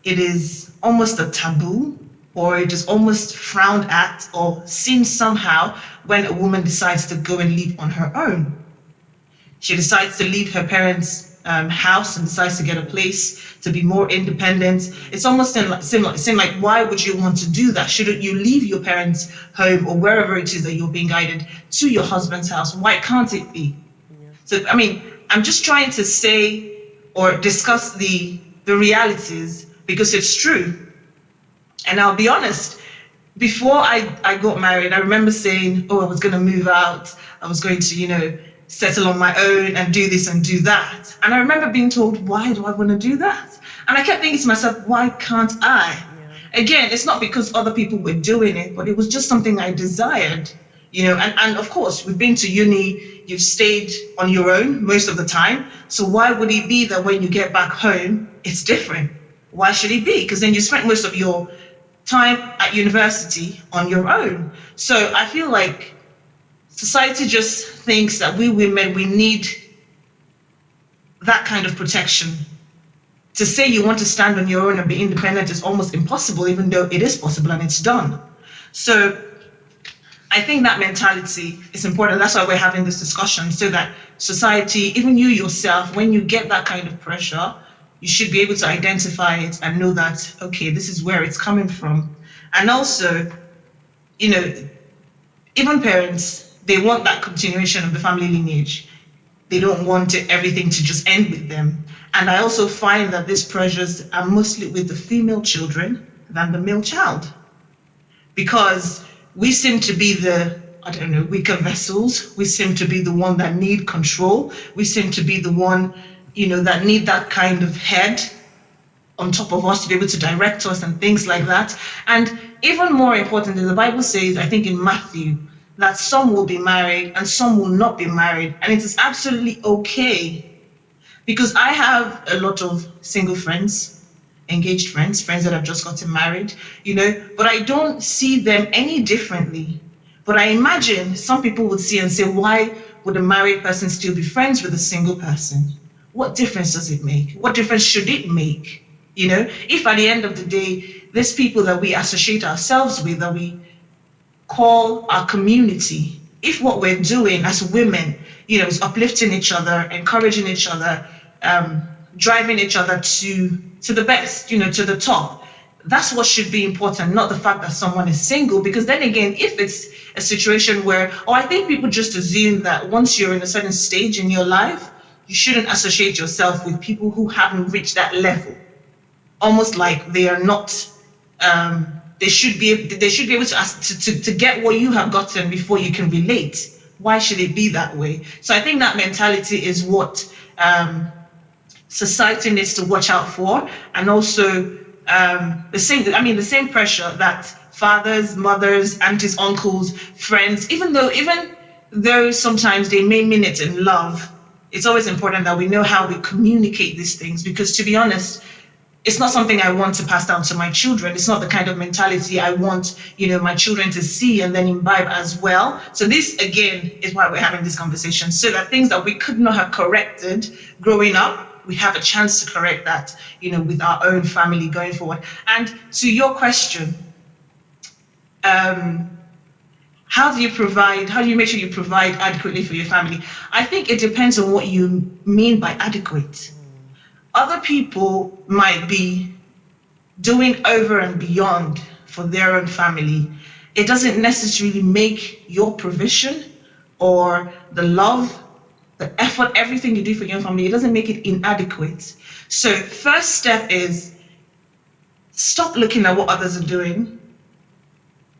it is almost a taboo, or it is almost frowned at or seen somehow when a woman decides to go and live on her own. She decides to leave her parents' house and decides to get a place to be more independent. It's almost seem like, why would you want to do that? Shouldn't you leave your parents' home or wherever it is that you're being guided to your husband's house? Why can't it be? Yeah. So, I'm just trying to say or discuss the realities, because it's true. And I'll be honest, before I got married, I remember saying, I was going to move out. I was going to, settle on my own and do this and do that. And I remember being told, why do I want to do that? And I kept thinking to myself, why can't I? Yeah. Again, it's not because other people were doing it, but it was just something I desired, and of course, we've been to uni, you've stayed on your own most of the time. So why would it be that when you get back home, it's different? Why should it be? Because then you spent most of your time at university on your own. So I feel like society just thinks that we women, we need that kind of protection. To say you want to stand on your own and be independent is almost impossible, even though it is possible and it's done. So I think that mentality is important. That's why we're having this discussion, so that society, even you yourself, when you get that kind of pressure, you should be able to identify it and know that, okay, this is where it's coming from. And also, even parents, they want that continuation of the family lineage. They don't want everything to just end with them. And I also find that these pressures are mostly with the female children than the male child. Because we seem to be the, weaker vessels. We seem to be the one that need control. We seem to be the one, that need that kind of head on top of us to be able to direct us and things like that. And even more importantly, the Bible says, I think in Matthew, that some will be married and some will not be married. And it is absolutely okay. Because I have a lot of single friends, engaged friends that have just gotten married, but I don't see them any differently. But I imagine some people would see and say, why would a married person still be friends with a single person? What difference does it make? What difference should it make? If at the end of the day, these people that we associate ourselves with, that we call our community, if what we're doing as women, is uplifting each other, encouraging each other, driving each other to the best, to the top, that's what should be important, not the fact that someone is single. Because then again, if it's a situation where, I think people just assume that once you're in a certain stage in your life, you shouldn't associate yourself with people who haven't reached that level. Almost like they are not, they should be able to get what you have gotten before you can relate. Why should it be that way? So I think that mentality is what society needs to watch out for, and also the same pressure that fathers, mothers, aunties, uncles, friends, even though sometimes they may mean it in love, it's always important that we know how we communicate these things, because to be honest, it's not something I want to pass down to my children. It's not the kind of mentality I want, my children to see and then imbibe as well. So this, again, is why we're having this conversation, so that things that we could not have corrected growing up, we have a chance to correct that, with our own family going forward. And to your question, how do you make sure you provide adequately for your family? I think it depends on what you mean by adequate. Other people might be doing over and beyond for their own family. It doesn't necessarily make your provision or the love, the effort, everything you do for your family, it doesn't make it inadequate. So first step is stop looking at what others are doing.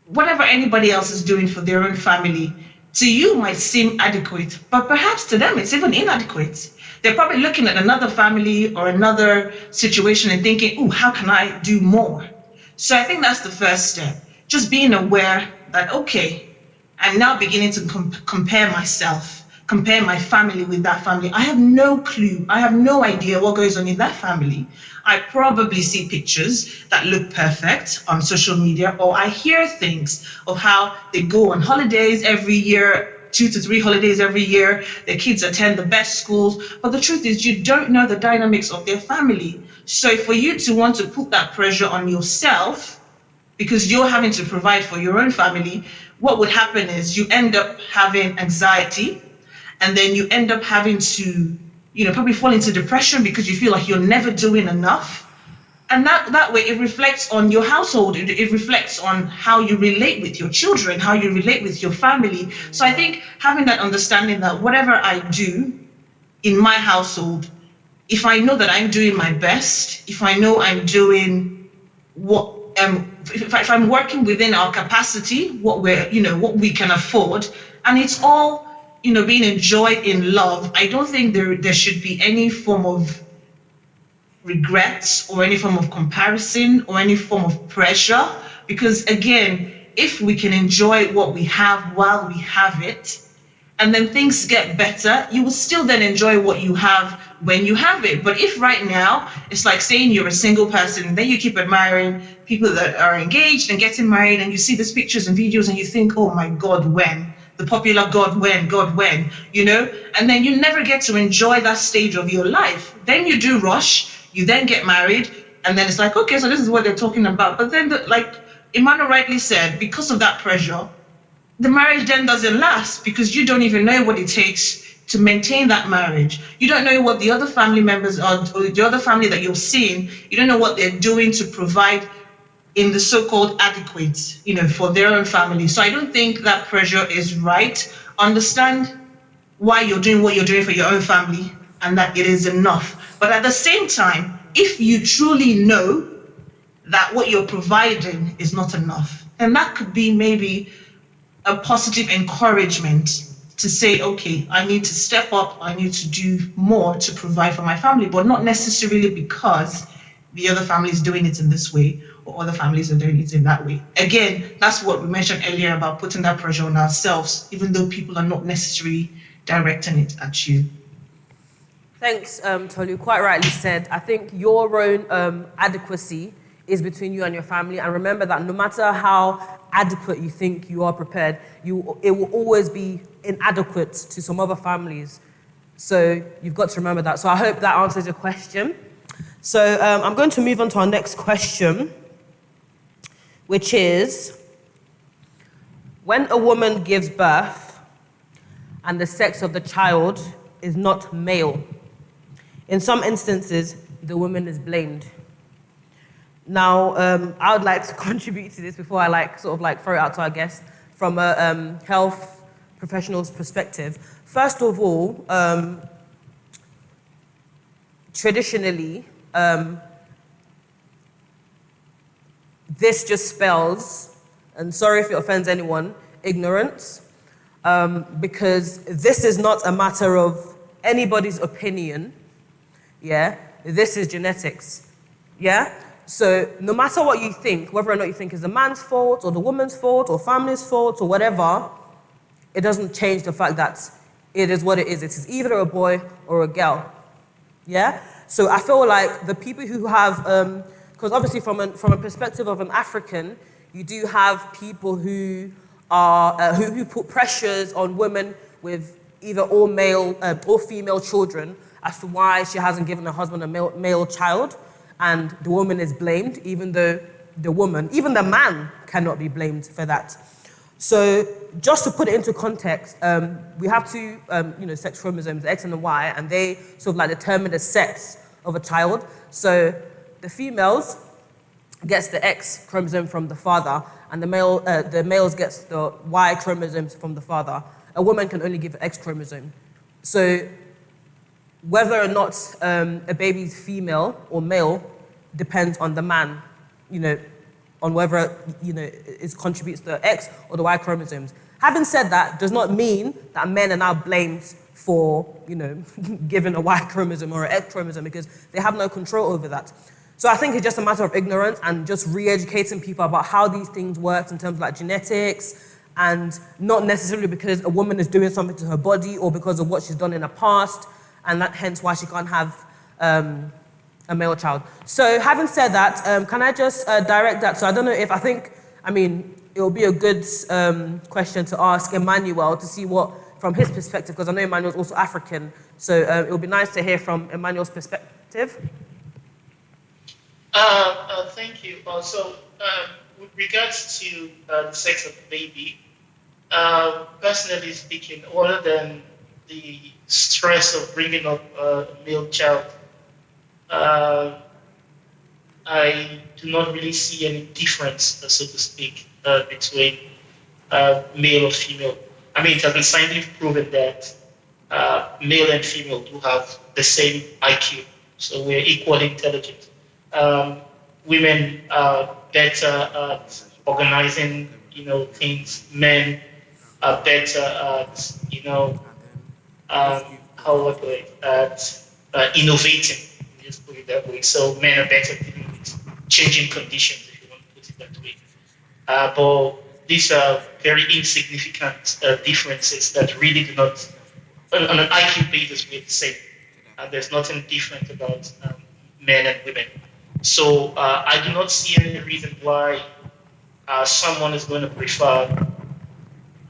Whatever anybody else is doing for their own family, to you might seem adequate, but perhaps to them it's even inadequate. They're probably looking at another family or another situation and thinking, oh, how can I do more? So I think that's the first step. Just being aware that, okay, I'm now beginning to compare my family with that family. I have no clue. I have no idea what goes on in that family. I probably see pictures that look perfect on social media, or I hear things of how they go on holidays every year, 2 to 3 holidays every year. Their kids attend the best schools. But the truth is, you don't know the dynamics of their family. So for you to want to put that pressure on yourself, because you're having to provide for your own family, what would happen is you end up having anxiety, and then you end up having to, probably fall into depression because you feel like you're never doing enough. And that way it reflects on your household. It reflects on how you relate with your children, how you relate with your family. So I think having that understanding that whatever I do in my household, if I know that I'm doing my best, if I know I'm doing what, if I'm working within our capacity, what we can afford, and it's all, being enjoyed in love, I don't think there should be any form of regrets or any form of comparison or any form of pressure. Because again, if we can enjoy what we have while we have it, and then things get better, you will still then enjoy what you have when you have it. But if right now, it's like saying you're a single person, and then you keep admiring people that are engaged and getting married, and you see these pictures and videos and you think, oh my God, when? The popular God, when? And then you never get to enjoy that stage of your life. Then you do rush, you then get married, and then it's like, okay, so this is what they're talking about. But then, like Emmanuel rightly said, because of that pressure, the marriage then doesn't last, because you don't even know what it takes to maintain that marriage. You don't know what the other family members are, or the other family that you're seeing, you don't know what they're doing to provide in the so-called adequate, for their own family. So I don't think that pressure is right. Understand why you're doing what you're doing for your own family, and that it is enough. But at the same time, if you truly know that what you're providing is not enough, and that could be maybe a positive encouragement to say, okay, I need to step up, I need to do more to provide for my family, but not necessarily because the other family is doing it in this way or other families are doing it in that way. Again, that's what we mentioned earlier about putting that pressure on ourselves, even though people are not necessarily directing it at you. Thanks, Tolu. Quite rightly said. I think your own adequacy is between you and your family. And remember that no matter how adequate you think you are prepared, it will always be inadequate to some other families. So you've got to remember that. So I hope that answers your question. So I'm going to move on to our next question, which is, when a woman gives birth and the sex of the child is not male, in some instances, the woman is blamed. Now, I would like to contribute to this before I throw it out to our guests from a health professional's perspective. First of all, traditionally, this just spells, and sorry if it offends anyone, ignorance, because this is not a matter of anybody's opinion, yeah? This is genetics, yeah? So no matter what you think, whether or not you think it's the man's fault or the woman's fault or family's fault or whatever, it doesn't change the fact that it is what it is. It is either a boy or a girl, yeah? So I feel like the people who have, because obviously from a perspective of an African, you do have people who are, who put pressures on women with either all male or female children as to why she hasn't given her husband a male child, and the woman is blamed, even though the woman, even the man cannot be blamed for that. So just to put it into context, we have two sex chromosomes, the X and the Y, and they sort of like determine the sex of a child. So the females gets the X chromosome from the father, and the males gets the Y chromosomes from the father. A woman can only give an X chromosome. So whether or not a baby's female or male depends on the man, on whether, it contributes to the X or the Y chromosomes. Having said that, does not mean that men are now blamed for, giving a Y chromosome or an X chromosome, because they have no control over that. So I think it's just a matter of ignorance and just re-educating people about how these things work in terms of like genetics, and not necessarily because a woman is doing something to her body or because of what she's done in the past, and that hence why she can't have a male child. So having said that, can I just direct that? So I don't know if, it will be a good question to ask Emmanuel to see what, from his perspective, because I know Emmanuel's also African, so it would be nice to hear from Emmanuel's perspective. Thank you. With regards to the sex of the baby, personally speaking, other than the stress of bringing up a male child, I do not really see any difference, so to speak, between male or female. It has been scientifically proven that male and female do have the same IQ, so we're equally intelligent. Women are better at organizing, things. Men are better at, innovating. Just put it that way. So men are better at dealing with changing conditions, if you want to put it that way. But these are very insignificant differences that really do not, on an IQ basis, we're the same. There's nothing different about men and women. So I do not see any reason why someone is going to prefer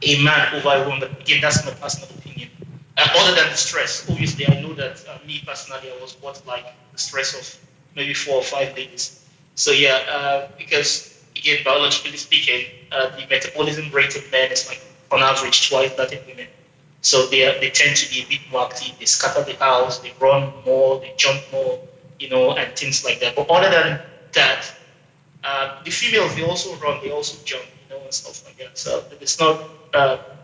a man over a woman. Again, that's my personal opinion. Other than the stress, obviously, I know that me personally, I was like the stress of maybe 4 or 5 days. So yeah, because again, biologically speaking, the metabolism rate of men is like on average twice that in women. So they tend to be a bit more active. They scatter the house, they run more, they jump more, and things like that. But other than that, the females, they also run, they also jump, and stuff like that. So it's not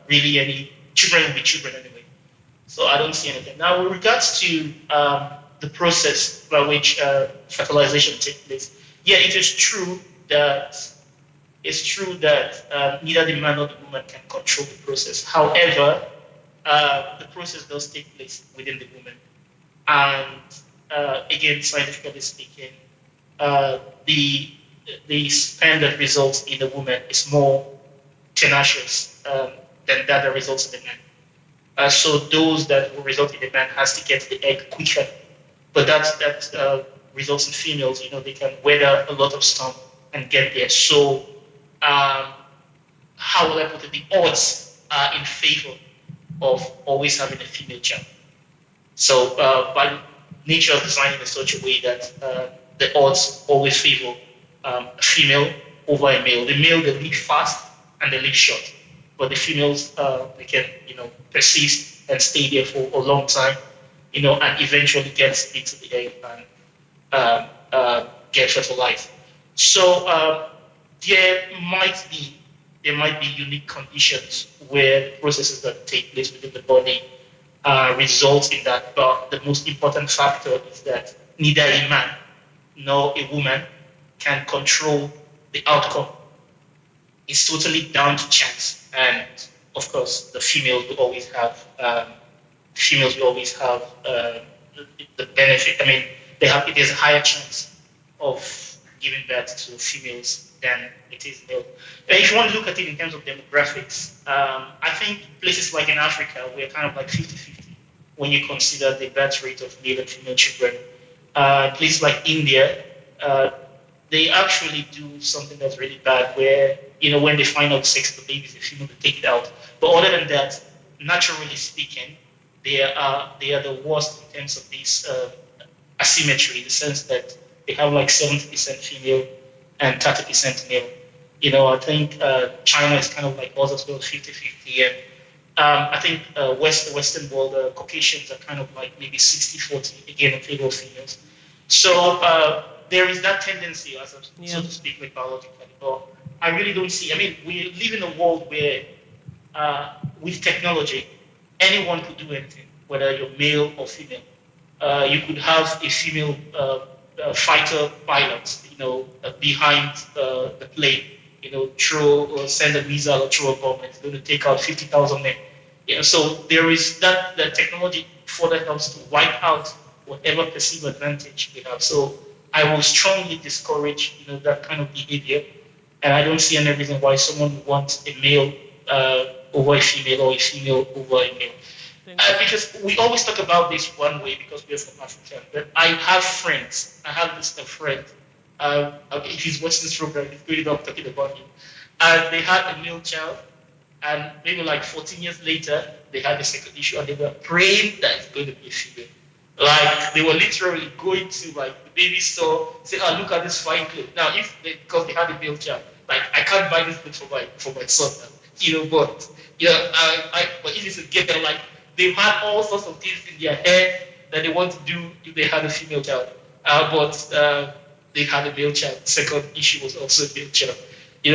really any, children will be children anyway. So I don't see anything. Now, with regards to the process by which fertilization takes place, yeah, it is true that neither the man nor the woman can control the process. However, the process does take place within the woman. And again, scientifically speaking, the sperm that results in the woman is more tenacious than that results in the man. So those that will result in the man has to get the egg quicker. But that results in females, they can weather a lot of storm and get there. So how will I put it? The odds are in favor of always having a female child. So by nature of designing in such a way that the odds always favor a female over a male. The male, they live fast and they live short. But the females, they can, persist and stay there for a long time, and eventually get into the egg and get fertilized. So there might be unique conditions where processes that take place within the body results in that. But the most important factor is that neither a man nor a woman can control the outcome. It's totally down to chance, and of course, the females will always have the benefit. I mean, there's a higher chance of giving birth to females than it is male. If you want to look at it in terms of demographics, I think places like in Africa, we're kind of like 50-50 when you consider the birth rate of male and female children. Places like India, they actually do something that's really bad where, when they find out sex of the baby is a female, they take it out. But other than that, naturally speaking, they are the worst in terms of this asymmetry, in the sense that they have like 70% female and 30% male. I think China is kind of like us as well, 50-50. And I think the Western world, Caucasians are kind of like maybe 60-40, again, in favor of females. So there is that tendency, so to speak, like biologically. But I really don't see, we live in a world where with technology, anyone could do anything, whether you're male or female. You could have a female fighter pilot, behind the plane, send a missile or throw a bomb, and it's going to take out 50,000 men. So there is that technology further helps to wipe out whatever perceived advantage we have. So I will strongly discourage, that kind of behavior, and I don't see any reason why someone would want a male over a female or a female over a male. Because we always talk about this one way because we're from Africa. But I have friends. I have this friend. If he's watching this program, he's going up talking about him. And they had a male child, and maybe like 14 years later, they had a second issue, and they were praying that it's going to be a female. Like they were literally going to like the baby store, say, "Oh, look at this fine clothes." Now, because they had a male child, like I can't buy this clothes for my son, but but if it's a girl, like they've had all sorts of things in their head that they want to do if they had a female child, but they had a male child. The second issue was also a male child.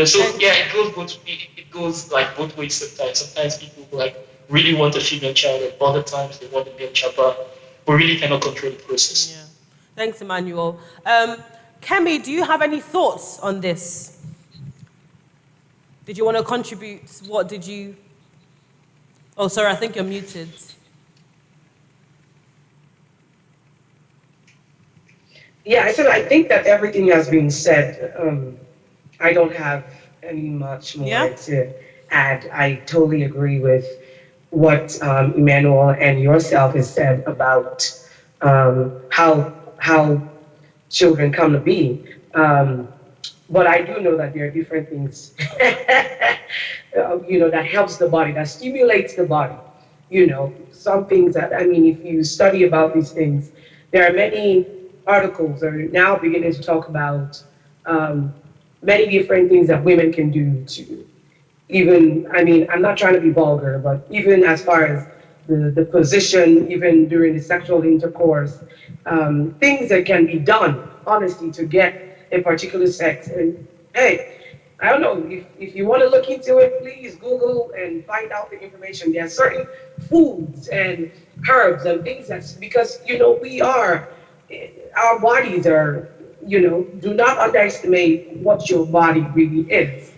So yeah, it goes like both ways sometimes. Sometimes people like really want a female child, and other times they want a male child, but we really cannot control the process. Yeah. Thanks, Emmanuel. Kemi, do you have any thoughts on this? Did you want to contribute? What did you... Oh, sorry, I think you're muted. Yeah, I think that everything has been said. I don't have any much more to add. I totally agree with what Emmanuel and yourself has said about how children come to be. But I do know that there are different things, that helps the body, that stimulates the body. Some things that, if you study about these things, there are many articles that are now beginning to talk about many different things that women can do to even, I'm not trying to be vulgar, but even as far as the position, even during the sexual intercourse, things that can be done, honestly, to get a particular sex. And hey, I don't know, if you want to look into it, please Google and find out the information. There are certain foods and herbs and things because, our bodies are, do not underestimate what your body really is.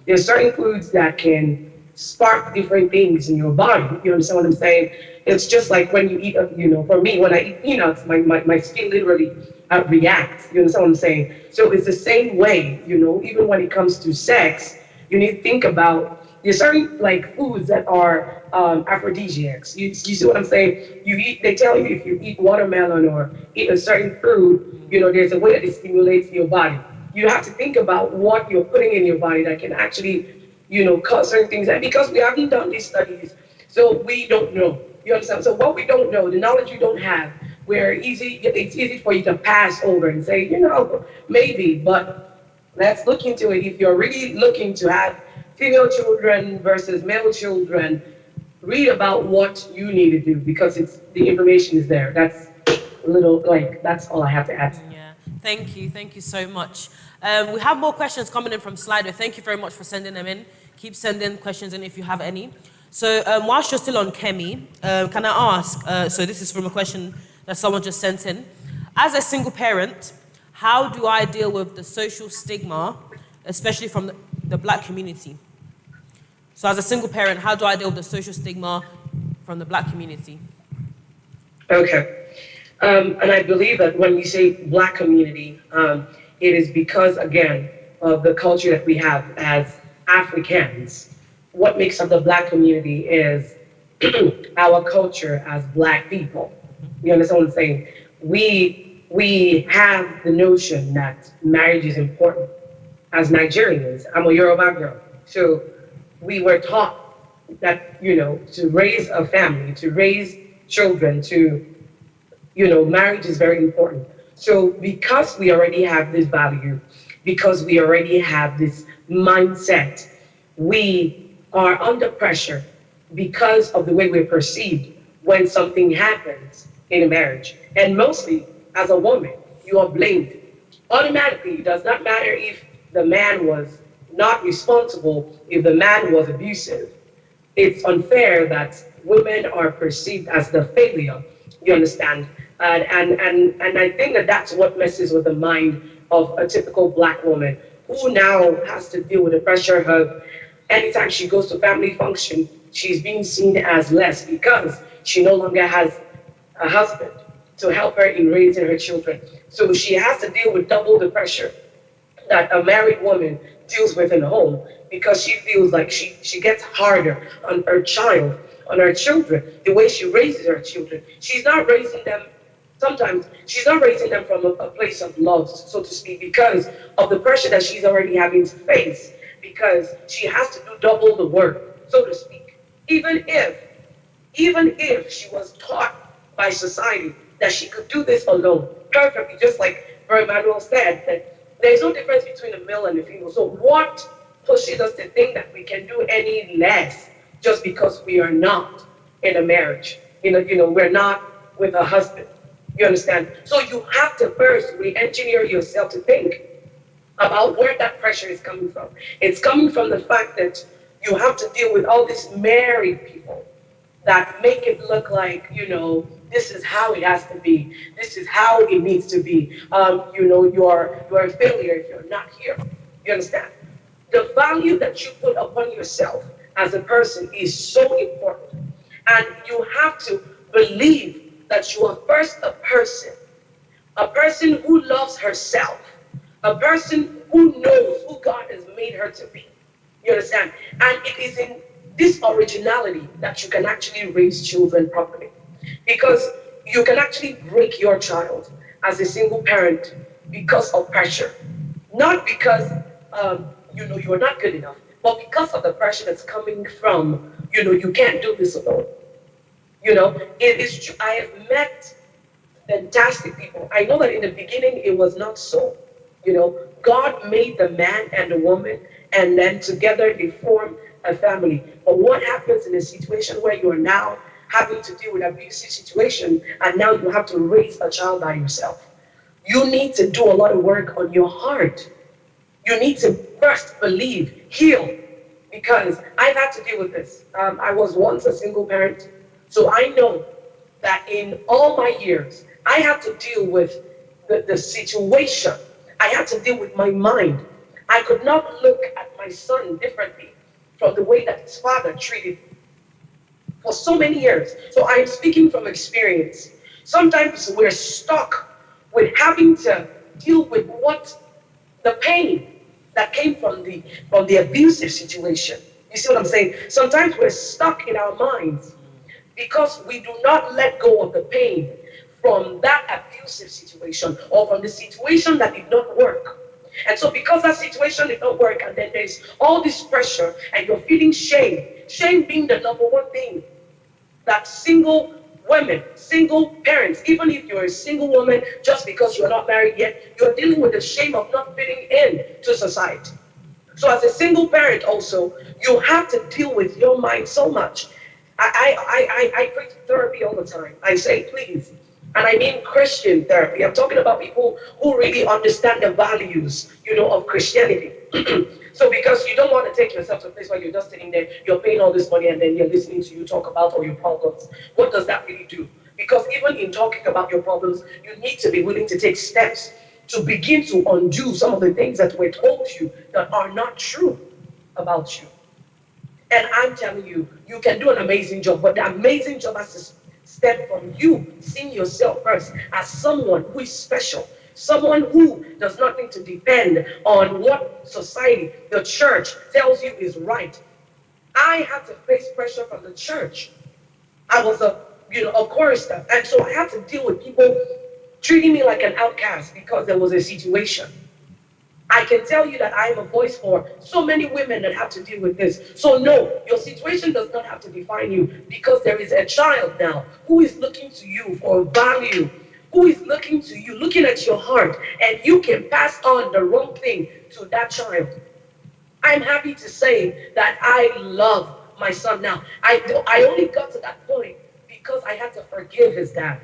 There's certain foods that can spark different things in your body. You understand what I'm saying? It's just like when you eat, for me, when I eat peanuts, my skin literally reacts. You understand what I'm saying? So it's the same way, even when it comes to sex, you need to think about, there's certain like foods that are aphrodisiacs. You see what I'm saying? They tell you if you eat watermelon or eat a certain fruit, there's a way that it stimulates your body. You have to think about what you're putting in your body that can actually, cause certain things. And because we haven't done these studies, so we don't know. You understand? So what we don't know, the knowledge you don't have, it's easy for you to pass over and say, maybe, but let's look into it. If you're really looking to have female children versus male children, read about what you need to do because the information is there. That's that's all I have to add. Yeah, thank you so much. We have more questions coming in from Slido. Thank you very much for sending them in. Keep sending questions in if you have any. So whilst you're still on Kemi, can I ask, so this is from a question that someone just sent in. As a single parent, how do I deal with the social stigma, especially from the Black community? So as a single parent, how do I deal with the social stigma from the Black community? Okay. And I believe that when we say Black community, it is because, again, of the culture that we have as Africans. What makes up the Black community is our culture as Black people. You understand what I'm saying? We have the notion that marriage is important. As Nigerians, I'm a Yoruba girl, so we were taught that, to raise a family, to raise children, marriage is very important. So because we already have this value, because we already have this mindset, we are under pressure because of the way we're perceived when something happens in a marriage. And mostly, as a woman, you are blamed. Automatically, it does not matter if the man was not responsible, if the man was abusive. It's unfair that women are perceived as the failure, you understand? And I think that that's what messes with the mind of a typical Black woman who now has to deal with the pressure of anytime she goes to family function, she's being seen as less because she no longer has a husband to help her in raising her children. So she has to deal with double the pressure that a married woman deals with in the home because she feels like she gets harder on her child, on her children, the way she raises her children. She's not raising them, sometimes she's not raising them from a place of love, so to speak, because of the pressure that she's already having to face, because she has to do double the work, so to speak. Even if she was taught by society that she could do this alone, perfectly, just like Brother Emmanuel said, that there's no difference between a male and a female. So what pushes us to think that we can do any less just because we are not in a marriage? We're not with a husband. You understand? So you have to first re-engineer yourself to think about where that pressure is coming from. It's coming from the fact that you have to deal with all these married people that make it look like, this is how it has to be. This is how it needs to be. You're a failure if you're not here. You understand? The value that you put upon yourself as a person is so important. And you have to believe that you are first a person who loves herself, a person who knows who God has made her to be. You understand? And it is in this originality that you can actually raise children properly. Because you can actually break your child as a single parent because of pressure. Not because, you're not good enough, but because of the pressure that's coming from, you can't do this alone. It is true. I have met fantastic people. I know that in the beginning it was not so. God made the man and the woman, and then together they form a family. But what happens in a situation where you are now having to deal with an abusive situation, and now you have to raise a child by yourself? You need to do a lot of work on your heart. You need to first believe, heal, because I've had to deal with this. I was once a single parent, so I know that in all my years, I had to deal with the situation. I had to deal with my mind. I could not look at my son differently from the way that his father treated me for so many years. So I'm speaking from experience. Sometimes we're stuck with having to deal with the pain that came from the abusive situation. You see what I'm saying? Sometimes we're stuck in our minds because we do not let go of the pain from that abusive situation or from the situation that did not work. And so because that situation did not work, and then there's all this pressure and you're feeling shame being the number one thing that single women, single parents, even if you're a single woman, just because you're not married yet, you're dealing with the shame of not fitting in to society. So as a single parent also, you have to deal with your mind so much. I preach therapy all the time. I say, please, And I mean Christian therapy. I'm talking about people who really understand the values, of Christianity. So because you don't want to take yourself to a place where you're just sitting there, you're paying all this money, and then you're listening to you talk about all your problems. What does that really do? Because even in talking about your problems, you need to be willing to take steps to begin to undo some of the things that were told you that are not true about you. And I'm telling you, you can do an amazing job, but the amazing job has to stem from you seeing yourself first as someone who is special, someone who does not need to depend on what society, the church tells you is right. I had to face pressure from the church. I was a chorister, and so I had to deal with people treating me like an outcast because there was a situation. I can tell you that I am a voice for so many women that have to deal with this. So no, your situation does not have to define you, because there is a child now who is looking to you for value, who is looking to you, looking at your heart, and you can pass on the wrong thing to that child. I'm happy to say that I love my son now. I only got to that point because I had to forgive his dad.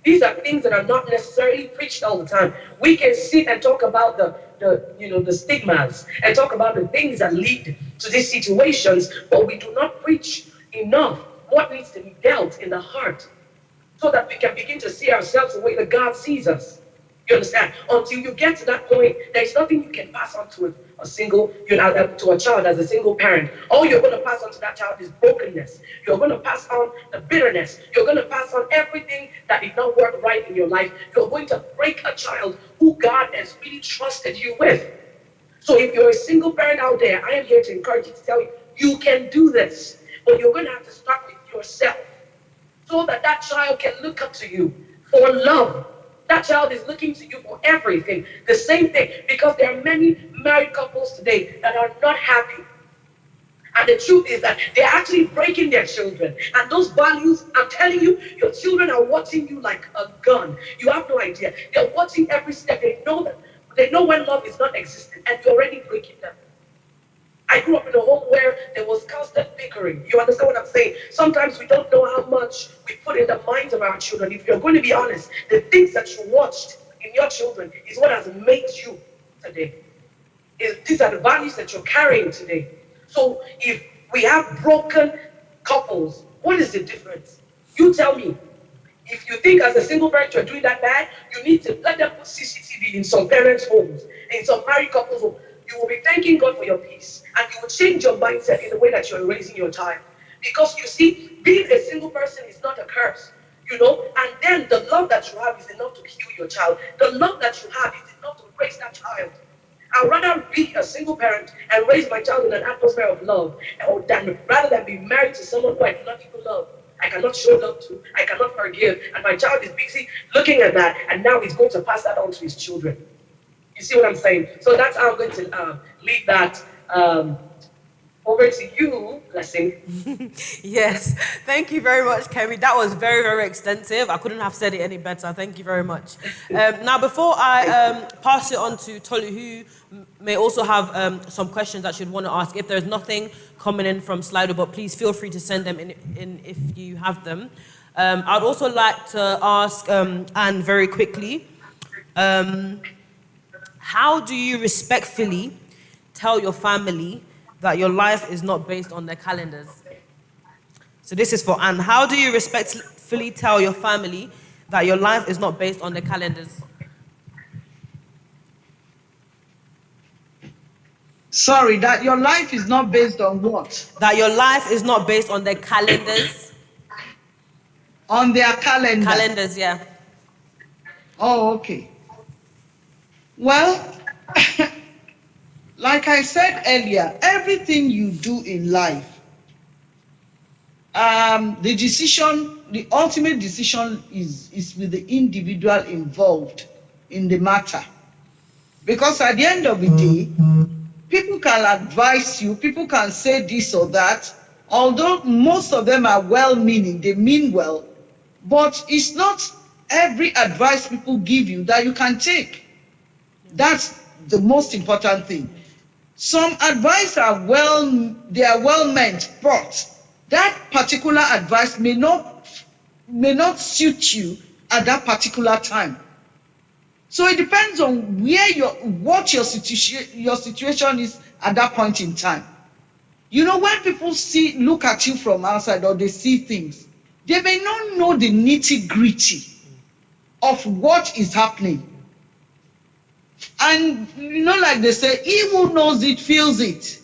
These are things that are not necessarily preached all the time. We can sit and talk about the stigmas and talk about the things that lead to these situations, but we do not preach enough what needs to be dealt in the heart, so that we can begin to see ourselves the way that God sees us. You understand? Until you get to that point, there's nothing you can pass on to to a child as a single parent. All you're going to pass on to that child is brokenness. You're going to pass on the bitterness. You're going to pass on everything that did not work right in your life. You're going to break a child who God has really trusted you with. So if you're a single parent out there, I am here to encourage you, to tell you, you can do this, but you're going to have to start with yourself, so that that child can look up to you for love. That child is looking to you for everything. The same thing, because there are many married couples today that are not happy. And the truth is that they're actually breaking their children. And those values, I'm telling you, your children are watching you like a gun. You have no idea. They're watching every step. They know when love is not existent, and you're already breaking them. I grew up in a home where there was constant bickering. You understand what I'm saying? Sometimes we don't know how much we put in the minds of our children. If you're going to be honest, the things that you watched in your children is what has made you today. These are the values that you're carrying today. So if we have broken couples, what is the difference? You tell me. If you think as a single parent you're doing that bad, you need to let them put CCTV in some parents' homes, in some married couples' homes. You will be thanking God for your peace, and you will change your mindset in the way that you're raising your child. Because you see, being a single person is not a curse, and then the love that you have is enough to heal your child. The love that you have is enough to raise that child. I'd rather be a single parent and raise my child in an atmosphere of love, rather than be married to someone who I do not even love. I cannot show love to, I cannot forgive, and my child is busy looking at that, and now he's going to pass that on to his children. You see what I'm saying? So that's how I'm going to lead that over to you, Blessing. Yes, thank you very much, Kemi. That was very, very extensive. I couldn't have said it any better. Thank you very much. Now, before I pass it on to Tolu, who may also have some questions that you'd want to ask, if there's nothing coming in from Slido, but please feel free to send them in if you have them. I'd also like to ask Anne very quickly, how do you respectfully tell your family that your life is not based on their calendars? So this is for Anne. How do you respectfully tell your family that your life is not based on their calendars? Sorry, that your life is not based on what? That your life is not based on their calendars. On their calendar. Calendars, yeah. Oh, okay. Well, like I said earlier, everything you do in life, the ultimate decision is with the individual involved in the matter. Because at the end of the day, people can advise you, people can say this or that, although most of them are well-meaning, they mean well, but it's not every advice people give you that you can take. That's the most important thing. Some advice are well meant, but that particular advice may not suit you at that particular time. So it depends on what your situation is at that point in time. You know, when people look at you from outside or they see things, they may not know the nitty-gritty of what is happening. And you know, like they say, he who knows it feels it.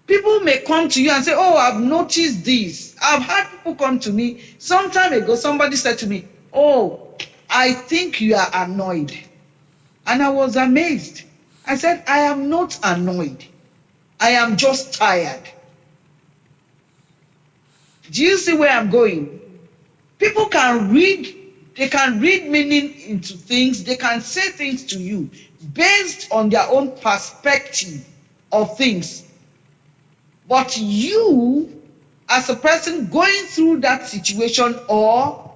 People may come to you and say, oh, I've noticed this. I've had people come to me. Some time ago, somebody said to me, oh, I think you are annoyed. And I was amazed. I said, I am not annoyed. I am just tired. Do you see where I'm going? People can read, they can read meaning into things, they can say things to you based on their own perspective of things. But you, as a person going through that situation or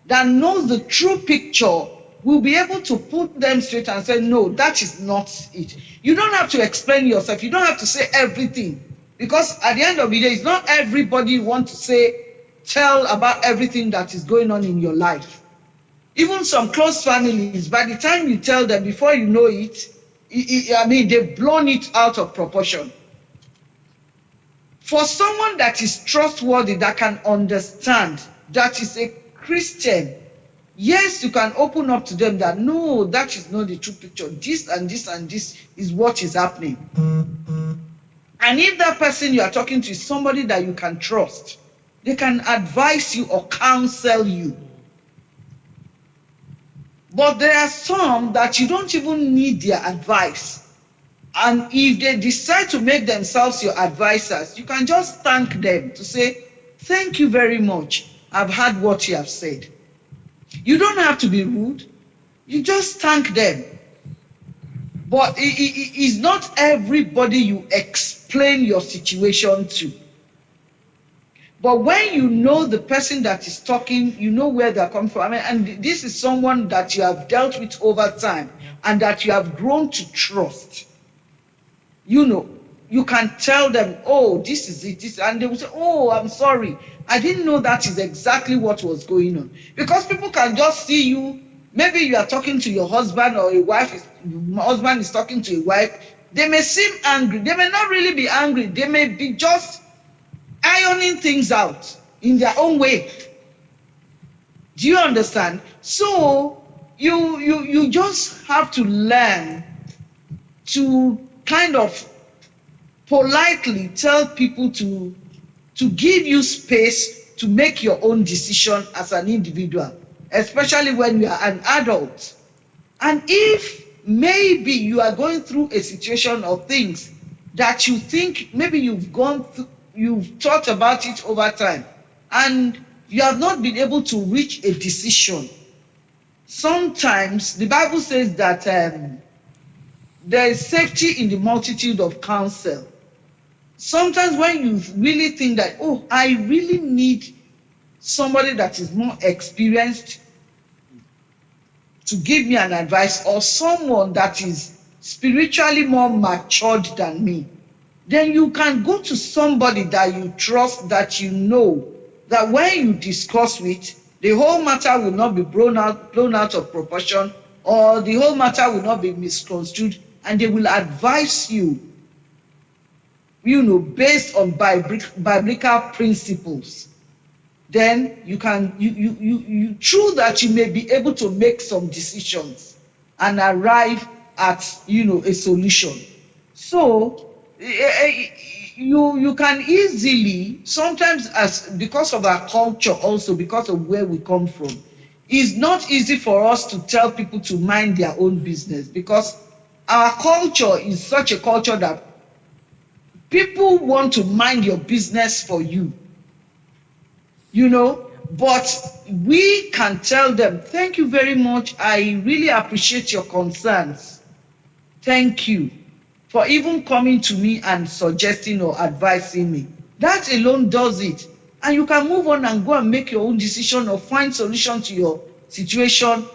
that knows the true picture, will be able to put them straight and say, no, that is not it. You don't have to explain yourself. You don't have to say everything. Because at the end of the day, it's not everybody you want to tell about everything that is going on in your life. Even some close families, by the time you tell them, before you know it, they've blown it out of proportion. For someone that is trustworthy, that can understand, that is a Christian, yes, you can open up to them that, no, that is not the true picture. This and this and this is what is happening. And if that person you are talking to is somebody that you can trust, they can advise you or counsel you. But there are some that you don't even need their advice. And if they decide to make themselves your advisors, you can just thank them to say, thank you very much. I've heard what you have said. You don't have to be rude. You just thank them. But it's not everybody you explain your situation to. But when you know the person that is talking, you know where they're coming from. And this is someone that you have dealt with over time and that you have grown to trust. You know, you can tell them, oh, this is it, and they will say, oh, I'm sorry. I didn't know that is exactly what was going on. Because people can just see you, maybe you are talking to your husband or your wife, your husband is talking to a wife. They may seem angry. They may not really be angry. They may be just ironing things out in their own way. Do you understand? So you just have to learn to kind of politely tell people to give you space to make your own decision as an individual, especially when you are an adult. And if maybe you are going through a situation of things that you think maybe you've thought about it over time, and you have not been able to reach a decision. Sometimes the Bible says that there is safety in the multitude of counsel. Sometimes when you really think that, oh, I really need somebody that is more experienced to give me an advice, or someone that is spiritually more matured than me, then you can go to somebody that you trust, that you know that when you discuss with, the whole matter will not be blown out of proportion, or the whole matter will not be misconstrued, and they will advise you, based on biblical principles. Then you through that you may be able to make some decisions and arrive at a solution. So you can easily, sometimes, because of our culture, also because of where we come from, it's not easy for us to tell people to mind their own business, because our culture is such a culture that people want to mind your business for you, but we can tell them, thank you very much, I really appreciate your concerns. Thank you for even coming to me and suggesting or advising me. That alone does it. And you can move on and go and make your own decision or find solution to your situation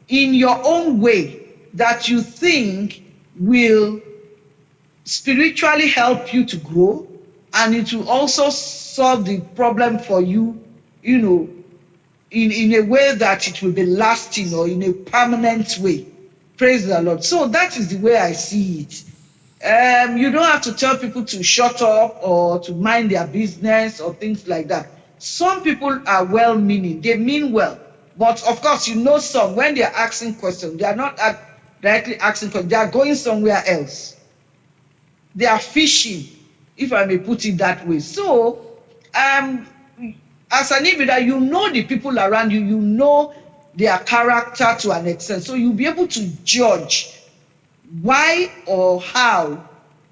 in your own way that you think will spiritually help you to grow, and it will also solve the problem for you, in a way that it will be lasting or in a permanent way. Praise the Lord. So that is the way I see it. You don't have to tell people to shut up or to mind their business or things like that. Some people are well-meaning. They mean well. But of course, you know some, when they are asking questions, they are not directly asking questions. They are going somewhere else. They are fishing, if I may put it that way. So, as an individual, you know the people around you, you know their character to an extent. So you'll be able to judge why or how,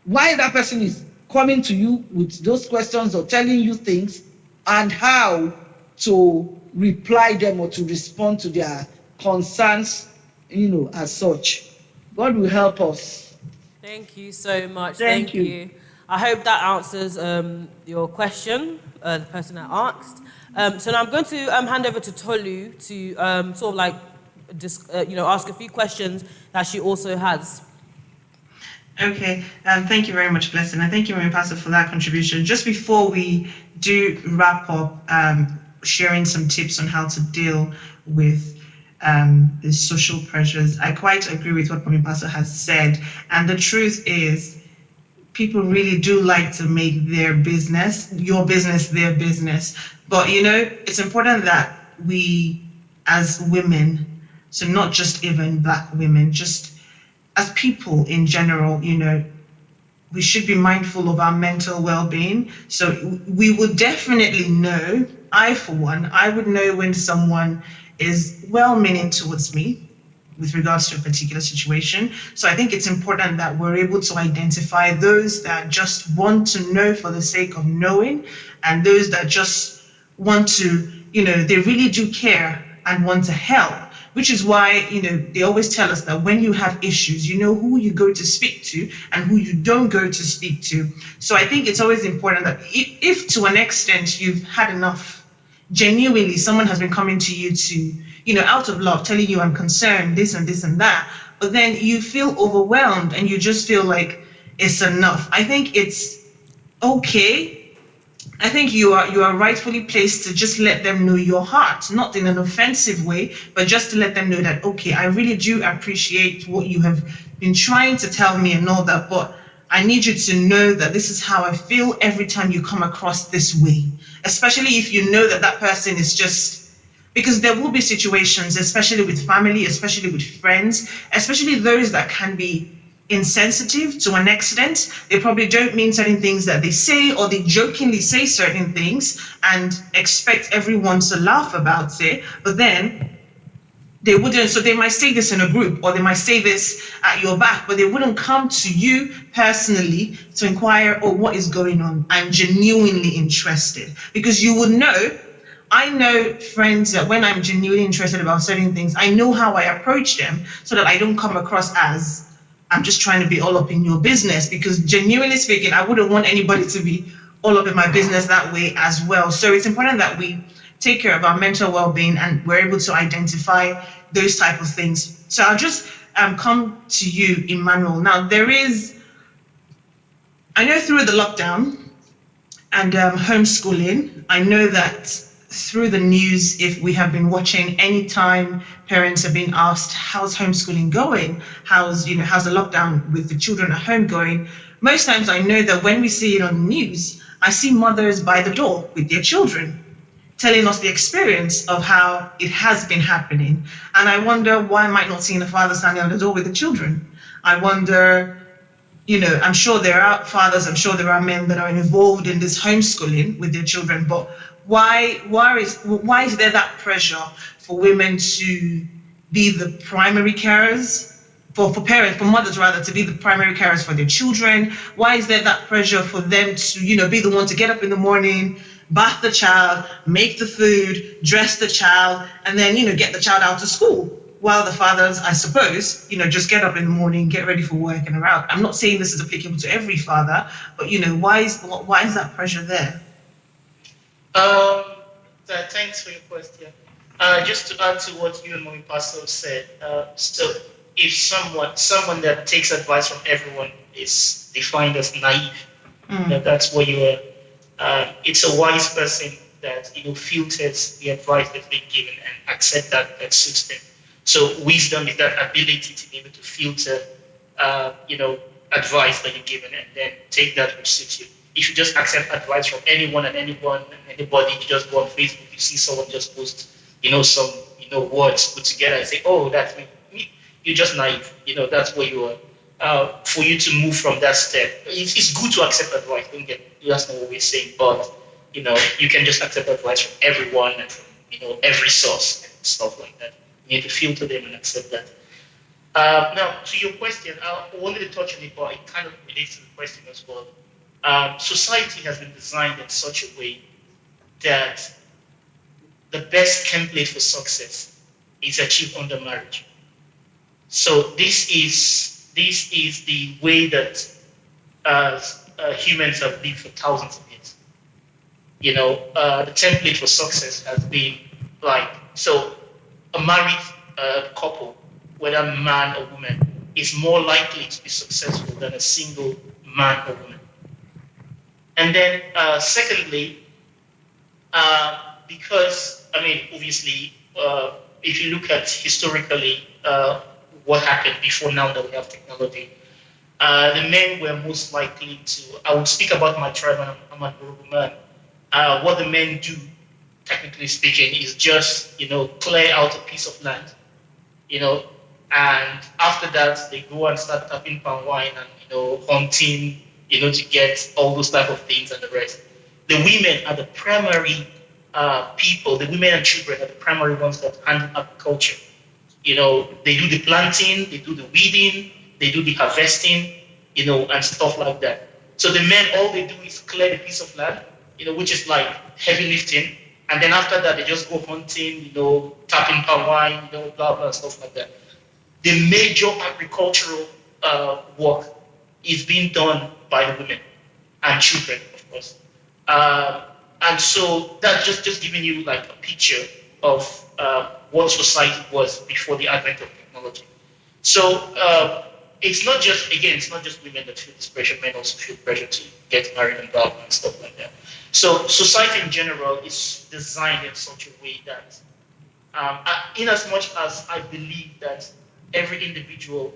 why that person is coming to you with those questions or telling you things, and how to reply them or to respond to their concerns, as such. God will help us. Thank you so much. Thank you. I hope that answers your question, the person that asked. So now I'm going to hand over to Tolu to sort of like, ask a few questions that she also has. Okay, thank you very much, Blessing, and thank you, Mary Pastor, for that contribution. Just before we do wrap up, sharing some tips on how to deal with the social pressures, I quite agree with what Mary Pastor has said. And the truth is, people really do like to make your business, their business. But, it's important that we, as women, so not just even Black women, just as people in general, we should be mindful of our mental well-being. So we would definitely know, for one, I would know when someone is well-meaning towards me with regards to a particular situation. So I think it's important that we're able to identify those that just want to know for the sake of knowing, and those that just want to, they really do care and want to help. Which is why, they always tell us that when you have issues, you know who you go to speak to and who you don't go to speak to. So I think it's always important that if to an extent you've had enough, genuinely someone has been coming to you to, out of love, telling you I'm concerned, this and this and that, but then you feel overwhelmed and you just feel like it's enough. I think it's okay. I think you are rightfully placed to just let them know your heart, not in an offensive way, but just to let them know that, okay, I really do appreciate what you have been trying to tell me and all that, but I need you to know that this is how I feel every time you come across this way, especially if you know that person is just, because there will be situations, especially with family, especially with friends, especially those that can be insensitive to an extent. They probably don't mean certain things that they say, or they jokingly say certain things and expect everyone to laugh about it, but then they wouldn't. So they might say this in a group, or they might say this at your back, but they wouldn't come to you personally to inquire, oh, what is going on? I'm genuinely interested, because you would know. I know friends that when I'm genuinely interested about certain things, I know how I approach them so that I don't come across as I'm just trying to be all up in your business, because genuinely speaking, I wouldn't want anybody to be all up in my business that way as well. So it's important that we take care of our mental well-being and we're able to identify those type of things. So I'll just come to you, Emmanuel. Now, I know through the lockdown and homeschooling, I know that through the news, if we have been watching, anytime parents have been asked, how's homeschooling going? How's the lockdown with the children at home going? Most times I know that when we see it on the news, I see mothers by the door with their children, telling us the experience of how it has been happening. And I wonder, why am I not seeing a father standing on the door with the children? I wonder, I'm sure there are fathers, I'm sure there are men that are involved in this homeschooling with their children, but why is there that pressure for women to be the primary carers, for mothers rather, to be the primary carers for their children? Why is there that pressure for them to, be the one to get up in the morning, bath the child, make the food, dress the child, and then, get the child out to school? While the fathers, I suppose, just get up in the morning, get ready for work and are out. I'm not saying this is applicable to every father, but, why is that pressure there? Thanks for your question. Just to add to what you and Mommy Pastor said, so if someone that takes advice from everyone is defined as naive, that's what you are. It's a wise person that filters the advice that's been given and accept that suits them. So wisdom is that ability to be able to filter, advice that you're given and then take that which suits you. If you just accept advice from anybody, you just go on Facebook, you see someone just post, some, words put together and say, oh, that's me. You're just naive. That's where you are. For you to move from that step, it's good to accept advice. That's not what we're saying, but you can just accept advice from everyone and from every source and stuff like that. You need to filter them and accept that. Now, to your question, I wanted to touch on it, but it kind of relates to the question as well. Society has been designed in such a way that the best template for success is achieved under marriage. So this is the way that humans have lived for thousands of years. The template for success has been so a married couple, whether man or woman, is more likely to be successful than a single man or woman. And then secondly, because, obviously, if you look at historically what happened before now that we have technology, the men were most likely to, I would speak about my tribe, and I'm a Yoruba man. What the men do, technically speaking, is just, clear out a piece of land, and after that, they go and start tapping palm wine and, hunting, to get all those type of things and the rest. The women are the primary people, the women and children are the primary ones that handle agriculture. They do the planting, they do the weeding, they do the harvesting, and stuff like that. So the men, all they do is clear the piece of land, which is like heavy lifting. And then after that, they just go hunting, tapping palm wine, blah, blah, stuff like that. The major agricultural work is being done by the women and children, of course. And so that's just giving you like a picture of what society was before the advent of technology. So it's not just women that feel this pressure, men also feel pressure to get married and blah, blah, and stuff like that. So society in general is designed in such a way that, in as much as I believe that every individual,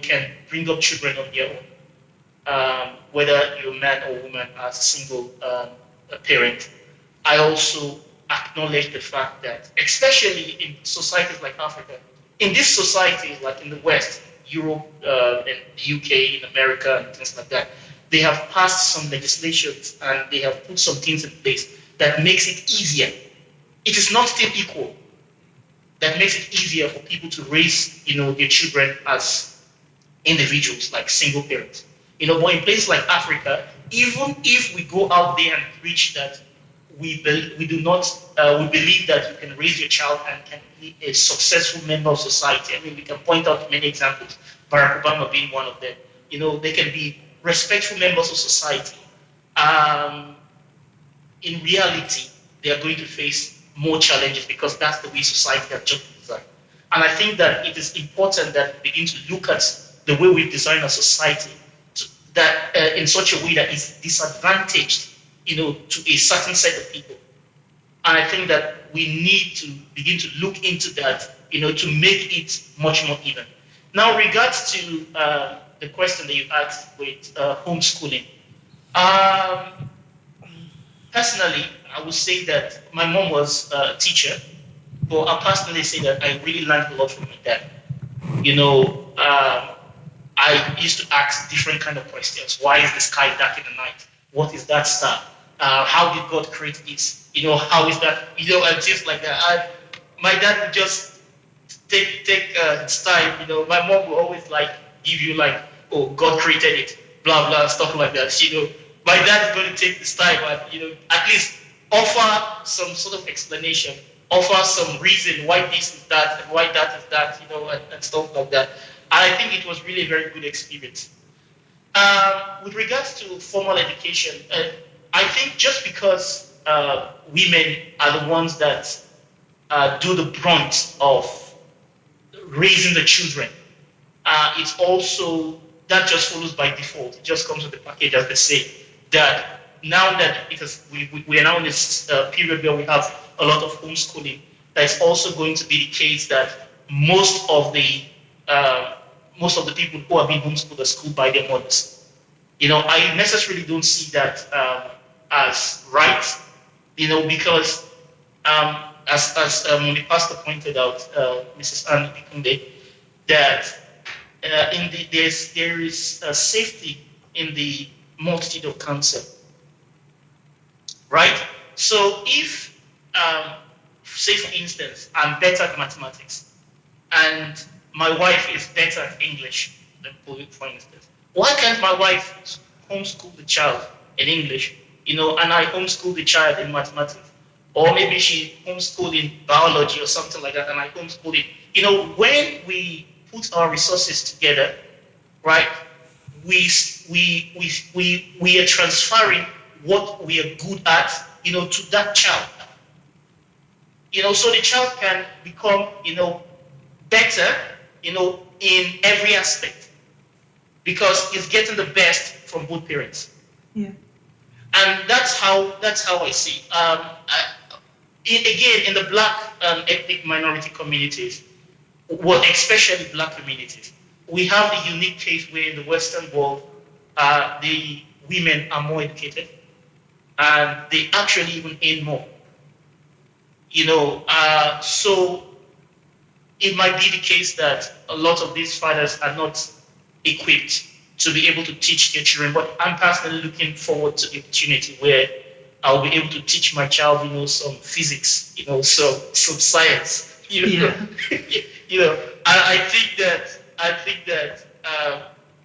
can bring up children on their own, whether you're a man or woman as a single parent, I also acknowledge the fact that, especially in societies like Africa, in these societies like in the West, Europe, and the UK, in America, and things like that, they have passed some legislations and they have put some things in place that makes it easier. It is not still equal. That makes it easier for people to raise, their children as individuals, like single parents. But in places like Africa, even if we go out there and preach that we believe that you can raise your child and can be a successful member of society. We can point out many examples, Barack Obama being one of them. They can be respectful members of society. In reality, they are going to face more challenges because that's the way society has just been designed. And I think that it is important that we begin to look at the way we've designed our society that in such a way that is disadvantaged, to a certain set of people. And I think that we need to begin to look into that, to make it much more even. Now, regards to the question that you asked with homeschooling, personally, I would say that my mom was a teacher, but I personally say that I really learned a lot from my dad. I used to ask different kind of questions. Why is the sky dark in the night? What is that star? How did God create this? How is that? And things like that. My dad would just take his time. My mom would always give you oh, God created it, blah blah, stuff like that. My dad is going to take this time and at least offer some sort of explanation, offer some reason why this is that and why that is that, and stuff like that. And I think it was really a very good experience. With regards to formal education, I think just because women are the ones that do the brunt of raising the children, it's also, that just follows by default. It just comes with the package, as they say, that now that we are now in this period where we have a lot of homeschooling, that it's also going to be the case that most of the people who are being homeschooled are schooled by their mothers. I necessarily don't see that as right, because as the pastor pointed out, Mrs. Anne Ikunde, that there is a safety in the multitude of counsel, right? So if, say for instance, I'm better at mathematics and my wife is better at English, for instance, why can't my wife homeschool the child in English, and I homeschool the child in mathematics? Or maybe she homeschooled in biology or something like that, and I homeschool it. When we put our resources together, right, we are transferring what we are good at, to that child. So the child can become, better, in every aspect, because it's getting the best from both parents. Yeah. And that's how I see. Again, in the Black ethnic minority communities, well, especially Black communities, we have the unique case where in the Western world, the women are more educated and they actually even earn more. So it might be the case that a lot of these fathers are not equipped to be able to teach their children, but I'm personally looking forward to the opportunity where I'll be able to teach my child, some physics, some science, Yeah. I think that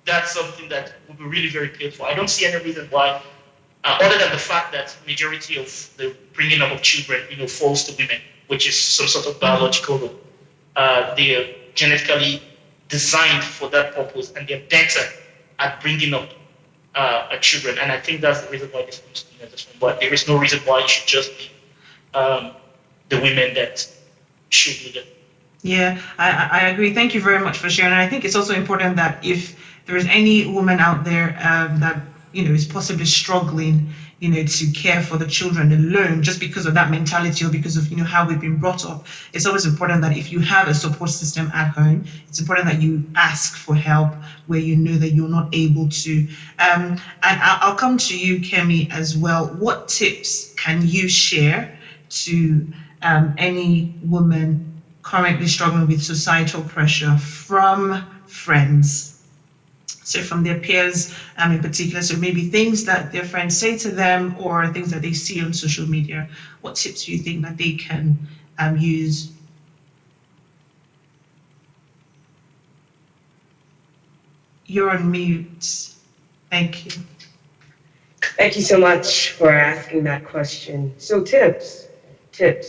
that's something that will be really very painful. I don't see any reason why, other than the fact that majority of the bringing up of children, falls to women, which is some sort of biological role. They are genetically designed for that purpose, and they're better at bringing up children. And I think that's the reason why this is at this point. But there is no reason why it should just be the women that should do that. Yeah, I agree. Thank you very much for sharing. And I think it's also important that if there is any woman out there that is possibly struggling, to care for the children alone, just because of that mentality or because of how we've been brought up, it's always important that if you have a support system at home, it's important that you ask for help where you know that you're not able to. And I'll come to you, Kemi, as well. What tips can you share to any woman currently struggling with societal pressure from friends? So from their peers in particular, so maybe things that their friends say to them or things that they see on social media. What tips do you think that they can use? You're on mute. Thank you. Thank you so much for asking that question. So tips. It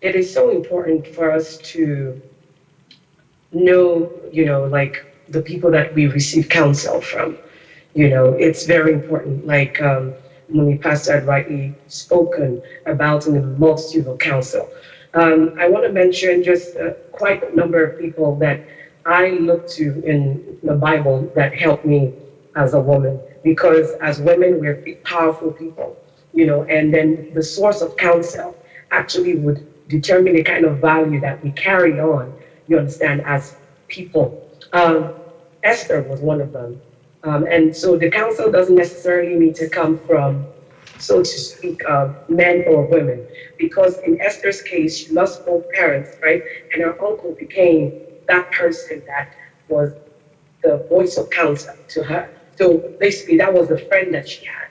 is so important for us to know, like the people that we receive counsel from. It's very important. Like Mummy Pastor had rightly spoken about in the multitude of counsel. I want to mention just quite a number of people that I look to in the Bible that help me as a woman, because as women, we're powerful people, and then the source of counsel actually would determine the kind of value that we carry on, you understand, as people. Esther was one of them. And so the counsel doesn't necessarily need to come from, so to speak, men or women, because in Esther's case, she lost both parents, right? And her uncle became that person that was the voice of counsel to her. So basically, that was the friend that she had,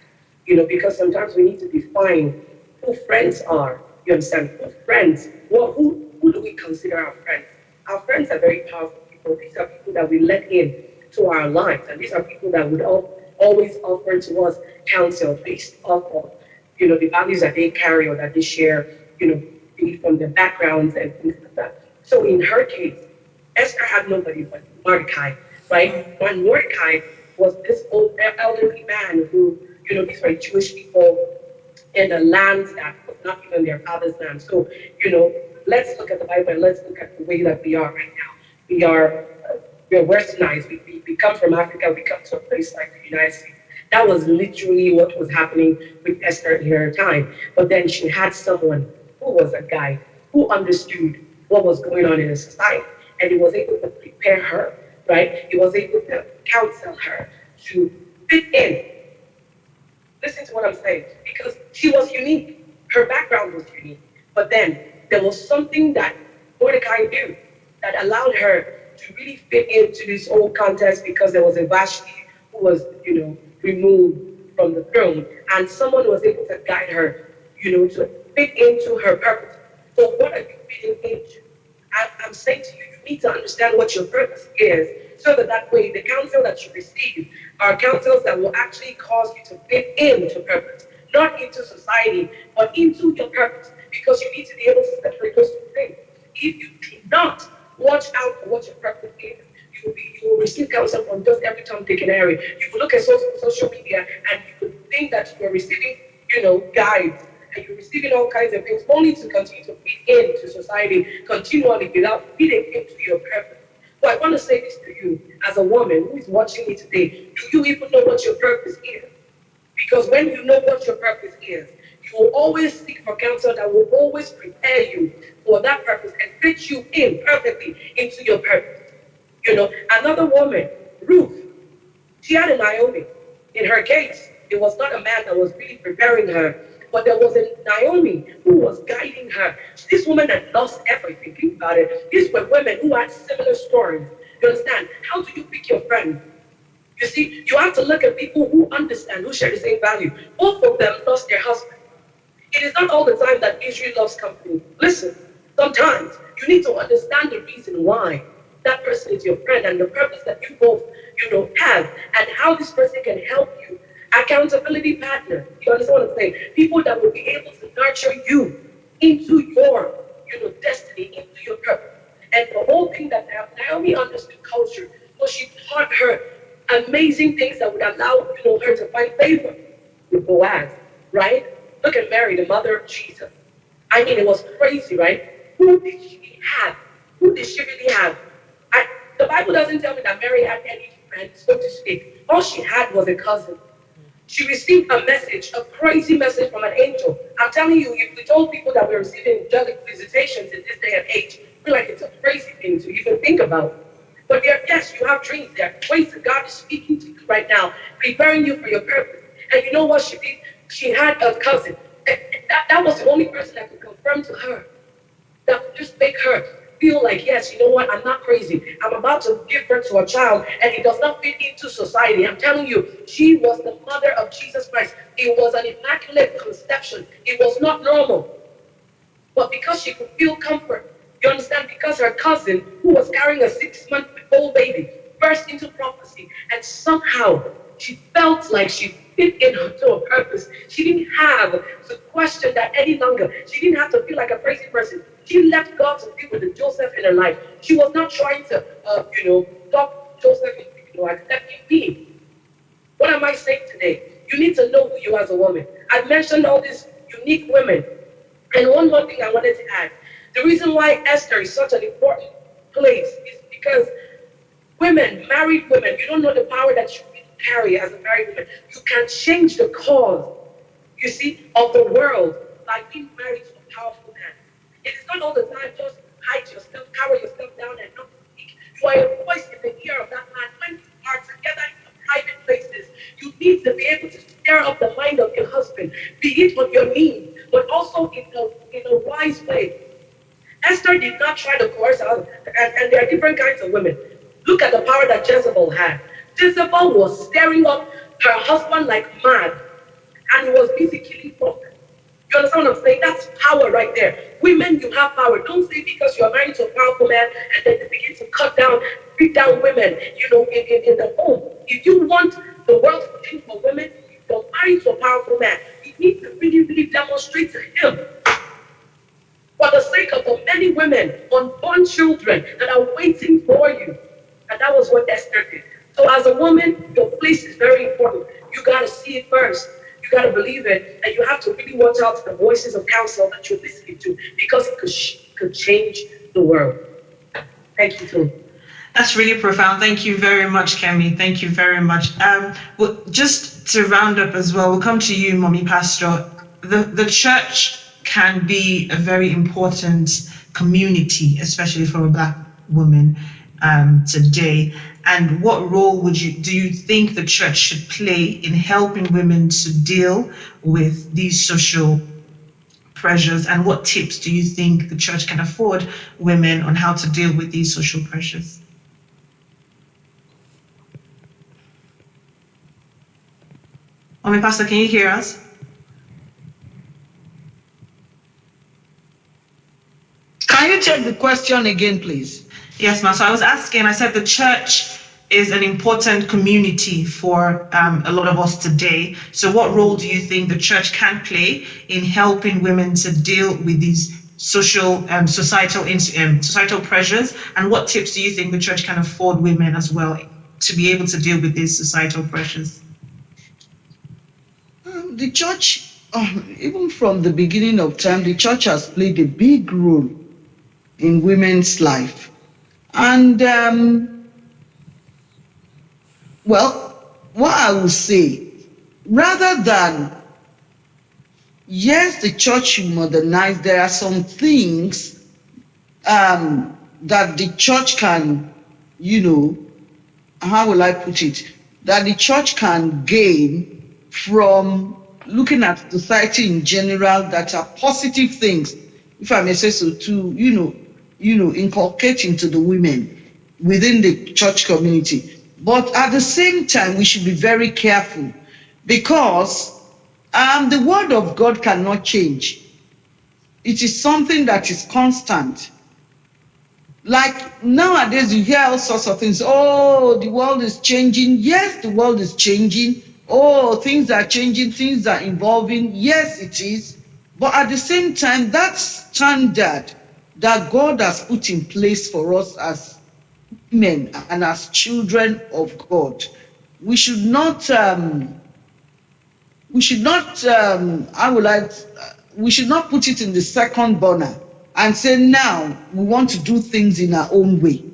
because sometimes we need to define who friends are. You understand? Who friends? Well, who do we consider our friends? Our friends are very powerful people. These are people that we let in to our lives, and these are people that would always offer to us counsel based off of, the values that they carry or that they share, be from their backgrounds and things like that. So in her case, Esther had nobody but Mordecai, right? When Mordecai was this old elderly man who, these were Jewish people in the land that was not even their father's land. So, let's look at the Bible and let's look at the way that we are right now. We're westernized. We come from Africa, we come to a place like the United States, That was literally what was happening with Esther in her time. But then she had someone who was a guy who understood what was going on in the society, and he was able to prepare her, right? He was able to counsel her to fit in. Listen to what I'm saying, because she was unique. Her background was unique. But then there was something that Mordecai knew that allowed her to really fit into this whole context, because there was a Vashti who was, removed from the throne, and someone was able to guide her, to fit into her purpose. So what are you fitting into? I'm saying to you, you need to understand what your purpose is, so that way the counsel that you receive are counsels that will actually cause you to fit into purpose, not into society, but into your purpose, because you need to be able to separate those two things. If you do not watch out for what your purpose is, you will receive counsel from just every Tom, Dick, and Harry. You will look at social media and you will think that you're receiving, guides, and you're receiving all kinds of things, only to continue to fit into society continually without fitting into your purpose. So I want to say this to you, as a woman who is watching me today, do you even know what your purpose is? Because when you know what your purpose is, you will always seek for counsel that will always prepare you for that purpose and fit you in perfectly into your purpose. Another woman, Ruth, she had a Naomi. In her case, it was not a man that was really preparing her, but there was a Naomi who was guiding her. This woman had lost everything. Think about it. These were women who had similar stories. You understand? How do you pick your friend? You see, you have to look at people who understand, who share the same value. Both of them lost their husband. It is not all the time that Israel loves company. Listen, sometimes you need to understand the reason why that person is your friend and the purpose that you both, have, and how this person can help you. Accountability partner. You understand what I'm saying? People that will be able to nurture you into your, destiny, into your purpose. And the whole thing that Naomi understood culture, so she taught her amazing things that would allow, her to find favor with Boaz, right? Look at Mary, the mother of Jesus. I mean, it was crazy, right? Who did she have? Who did she really have? The Bible doesn't tell me that Mary had any friends, so to speak. All she had was a cousin. She received a message, a crazy message from an angel. I'm telling you, if we told people that we're receiving angelic visitations in this day and age, we're like, it's a crazy thing to even think about. But yes, you have dreams. There are ways that God is speaking to you right now, preparing you for your purpose. And you know what she did? She had a cousin. That was the only person that could confirm to her, that would just make her feel like, yes, you know what, I'm not crazy. I'm about to give birth to a child, and it does not fit into society. I'm telling you, she was the mother of Jesus Christ. It was an immaculate conception. It was not normal. But because she could feel comfort, you understand, because her cousin, who was carrying a 6-month-old baby, burst into prophecy, and somehow she felt like she fit into a purpose. She didn't have to question that any longer. She didn't have to feel like a crazy person. She left God to deal with the Joseph in her life. She was not trying to, talk Joseph into, accepting me. What am I saying today? You need to know who you are as a woman. I've mentioned all these unique women. And one more thing I wanted to add. The reason why Esther is such an important place is because women, married women, you don't know the power that you carry as a married woman. You can change the cause, you see, of the world by being married to a powerful man. It is not all the time just hide yourself, cover yourself down and not speak. You are a voice in the ear of that man. When you are together in the private places, you need to be able to stir up the mind of your husband, be it on your knees, but also in a wise way. Esther did not try to coerce her, and there are different kinds of women. Look at the power that Jezebel had. Jezebel was stirring up her husband like mad, and he was busy killing prophets. You understand what I'm saying? That's power right there. Women, you have power. Don't say because you are married to a powerful man and then you begin to cut down, beat down women, in the home. If you want the world to change for women, if you're married to a powerful man, you need to really, really demonstrate to him, for the sake of the many women, unborn children that are waiting for you. And that was what Esther did. So as a woman, your place is very important. You got to see it first. You got to believe it. And you have to really watch out for the voices of counsel that you're listening to, because it could change the world. Thank you, Phil. That's really profound. Thank you very much, Kemi. Thank you very much. Well, just to round up as well, we'll come to you, Mommy Pastor. The church can be a very important community, especially for a Black woman today. And what role do you think the church should play in helping women to deal with these social pressures? And what tips do you think the church can afford women on how to deal with these social pressures? Mommy Pastor, can you hear us? Can you take the question again, please? Yes, ma'am. So I was asking, I said the church is an important community for a lot of us today. So what role do you think the church can play in helping women to deal with these societal pressures? And what tips do you think the church can afford women as well to be able to deal with these societal pressures? The church, even from the beginning of time, the church has played a big role in women's life. And, well, what I will say, rather than, yes, the church should modernize, there are some things that the church can, how will I put it, that the church can gain from looking at society in general that are positive things, if I may say so, to, inculcate into the women within the church community. But at the same time, we should be very careful because the word of God cannot change. It is something that is constant. Like nowadays, you hear all sorts of things. Oh, the world is changing. Yes, the world is changing. Oh, things are changing, things are evolving. Yes, it is. But at the same time, that standard that God has put in place for us as men and as children of God, we should not put it in the second burner and say, now we want to do things in our own way.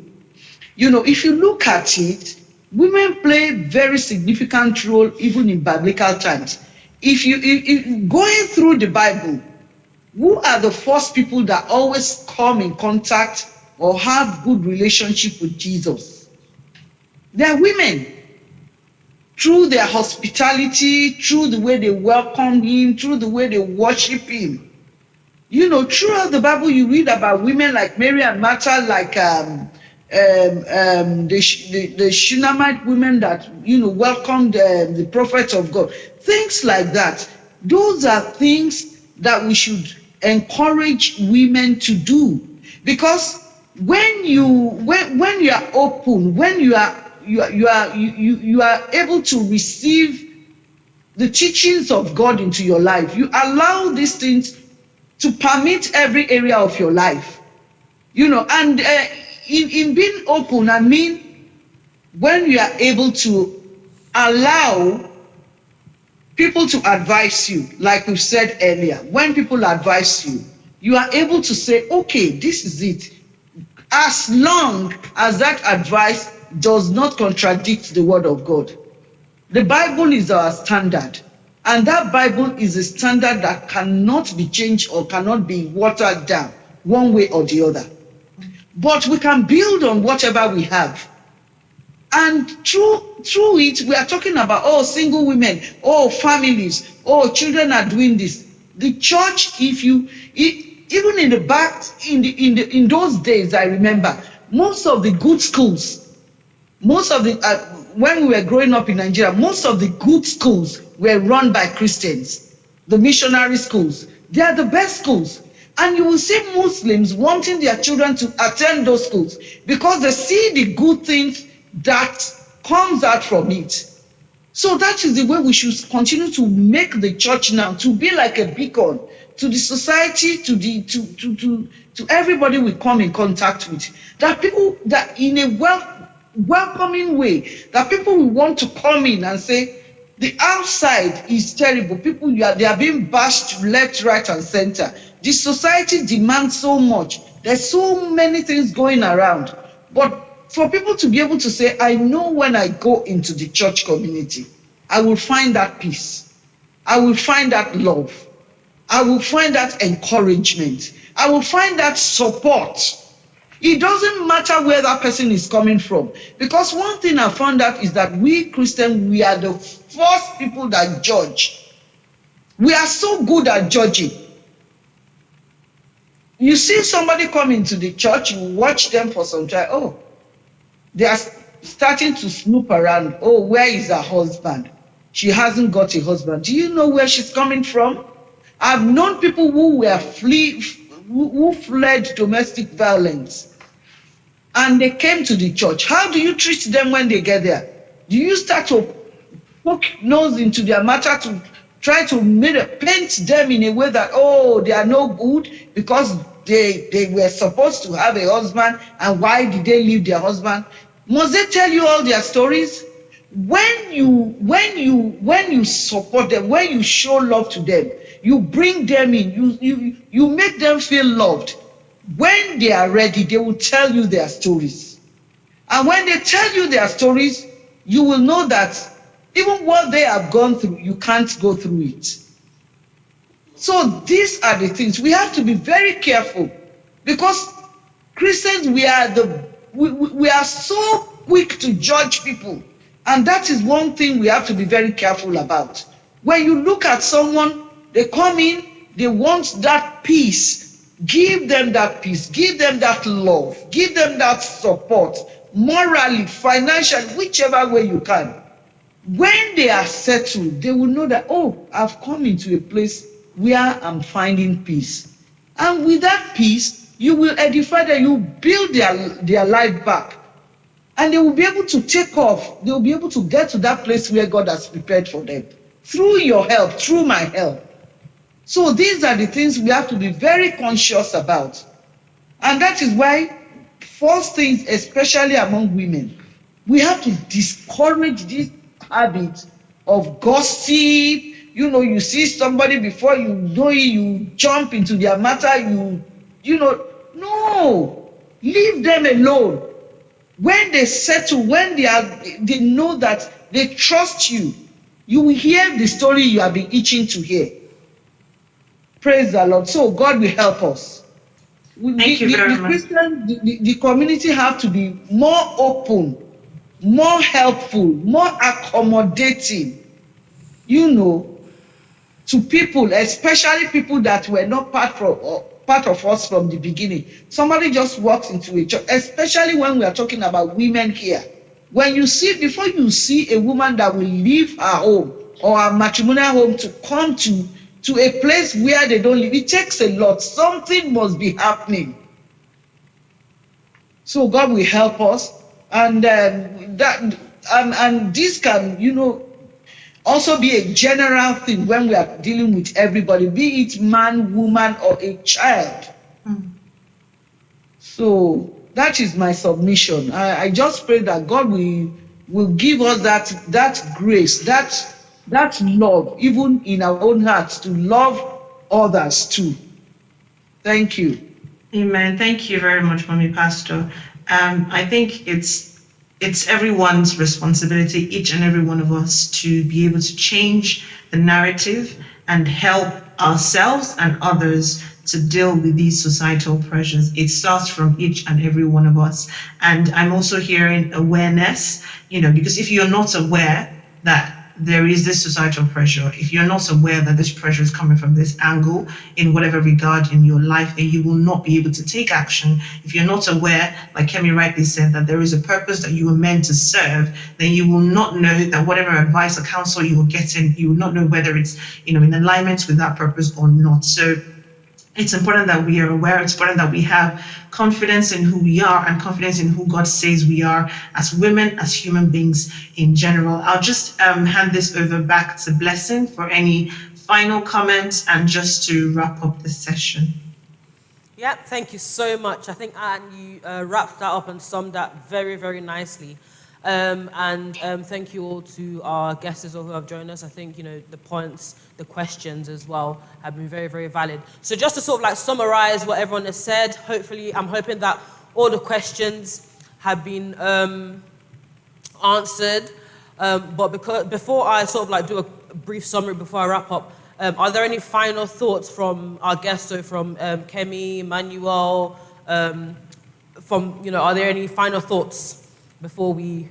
If you look at it, women play a very significant role even in biblical times. If going through the Bible, who are the first people that always come in contact or have good relationship with Jesus? They are women. Through their hospitality, through the way they welcome him, through the way they worship him. Throughout the Bible, you read about women like Mary and Martha, like the Shunammite women that welcomed the prophets of God. Things like that. Those are things that we should encourage women to do, because when you are open, when you are able to receive the teachings of God into your life, you allow these things to permeate every area of your life. And in being open, I mean, when you are able to allow people to advise you, like we said earlier, when people advise you, you are able to say, okay, this is it, as long as that advice does not contradict the word of God. The Bible is our standard, and that Bible is a standard that cannot be changed or cannot be watered down one way or the other. But we can build on whatever we have. And through it, we are talking about, single women, families, children are doing this. The church, even in the back, in those days, I remember, most of the good schools, when we were growing up in Nigeria, most of the good schools were run by Christians. The missionary schools, they are the best schools. And you will see Muslims wanting their children to attend those schools because they see the good things that comes out from it. So that is the way we should continue to make the church now, to be like a beacon to the society, to everybody we come in contact with. That people, that in a welcoming way, that people will want to come in and say, the outside is terrible. People, they are being bashed left, right, and center. The society demands so much. There's so many things going around. But for people to be able to say, I know when I go into the church community, I will find that peace. I will find that love. I will find that encouragement. I will find that support. It doesn't matter where that person is coming from. Because one thing I found out is that we Christians, we are the first people that judge. We are so good at judging. You see somebody come into the church, you watch them for some time. Oh, they are starting to snoop around. Oh, where is her husband? She hasn't got a husband. Do you know where she's coming from? I've known people who were who fled domestic violence, and they came to the church. How do you treat them when they get there? Do you start to poke nose into their matter to try to paint them in a way that, oh, they are no good because they were supposed to have a husband, and why did they leave their husband? Must they tell you all their stories? When you support them, when you show love to them, you bring them in, you make them feel loved. When they are ready, they will tell you their stories. And when they tell you their stories, you will know that even what they have gone through, you can't go through it. So these are the things. We have to be very careful, because Christians, we are so quick to judge people. And that is one thing we have to be very careful about. When you look at someone, they come in, they want that peace. Give them that peace. Give them that love. Give them that support. Morally, financially, whichever way you can. When they are settled, they will know that, oh, I've come into a place where I'm finding peace. And with that peace, you will edify them, you build their life back. And they will be able to take off. They will be able to get to that place where God has prepared for them. Through your help, through my help. So these are the things we have to be very conscious about. And that is why, first things, especially among women, we have to discourage this habit of gossip. You know, you see somebody, before you know it, you jump into their matter, no, leave them alone. When they settle, when they know that they trust you, you will hear the story you have been itching to hear. Praise the Lord. So God will help us. Thank you very much. The community have to be more open, more helpful, more accommodating, to people, especially people that were not part of us from the beginning. Somebody just walks into a church, especially when we are talking about women here. Before you see a woman that will leave her home or her matrimonial home to come to a place where they don't live, it takes a lot. Something must be happening. So God will help us, and this can, also be a general thing when we are dealing with everybody, be it man, woman, or a child. So that is my submission. I just pray that God will give us that grace, that love, even in our own hearts, to love others too. Thank you. Amen. Thank you very much, Mommy Pastor. I think it's everyone's responsibility, each and every one of us, to be able to change the narrative and help ourselves and others to deal with these societal pressures. It starts from each and every one of us. And I'm also hearing awareness, because if you're not aware that there is this societal pressure, if you're not aware that this pressure is coming from this angle in whatever regard in your life, then you will not be able to take action. If you're not aware, like Kemi rightly said, that there is a purpose that you were meant to serve, then you will not know that whatever advice or counsel you are getting, you will not know whether it's in alignment with that purpose or not. So it's important that we are aware. It's important that we have confidence in who we are and confidence in who God says we are as women, as human beings in general. I'll just hand this over back to Blessing for any final comments and just to wrap up the session. Yeah, thank you so much. I think, Anne, you wrapped that up and summed that very, very nicely. Thank you all to our guests as well who have joined us. I think, the points, the questions as well have been very, very valid. So just to sort of summarize what everyone has said, I'm hoping that all the questions have been answered. But before I sort of like do a brief summary before I wrap up, are there any final thoughts from our guests? So from Kemi, Emmanuel, are there any final thoughts before we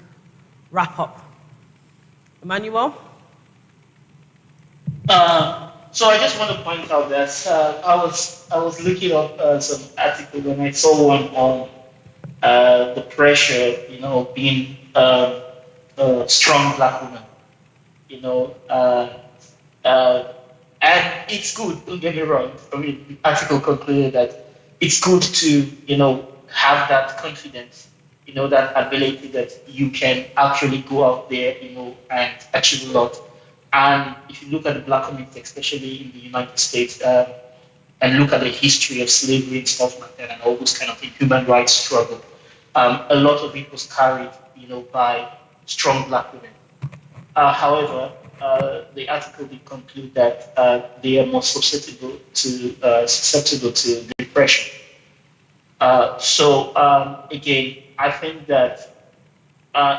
wrap up? Emmanuel? So I just want to point out that I was looking up some articles and I saw one on the pressure, being a strong black woman, and it's good. Don't get me wrong. I mean, the article concluded that it's good to have that confidence, that ability that you can actually go out there, and achieve a lot. And if you look at the black community, especially in the United States, and look at the history of slavery and stuff like that, and all those kind of things, human rights struggle, a lot of it was carried, by strong black women. However, the article did conclude that they are more susceptible to depression. Again, I think that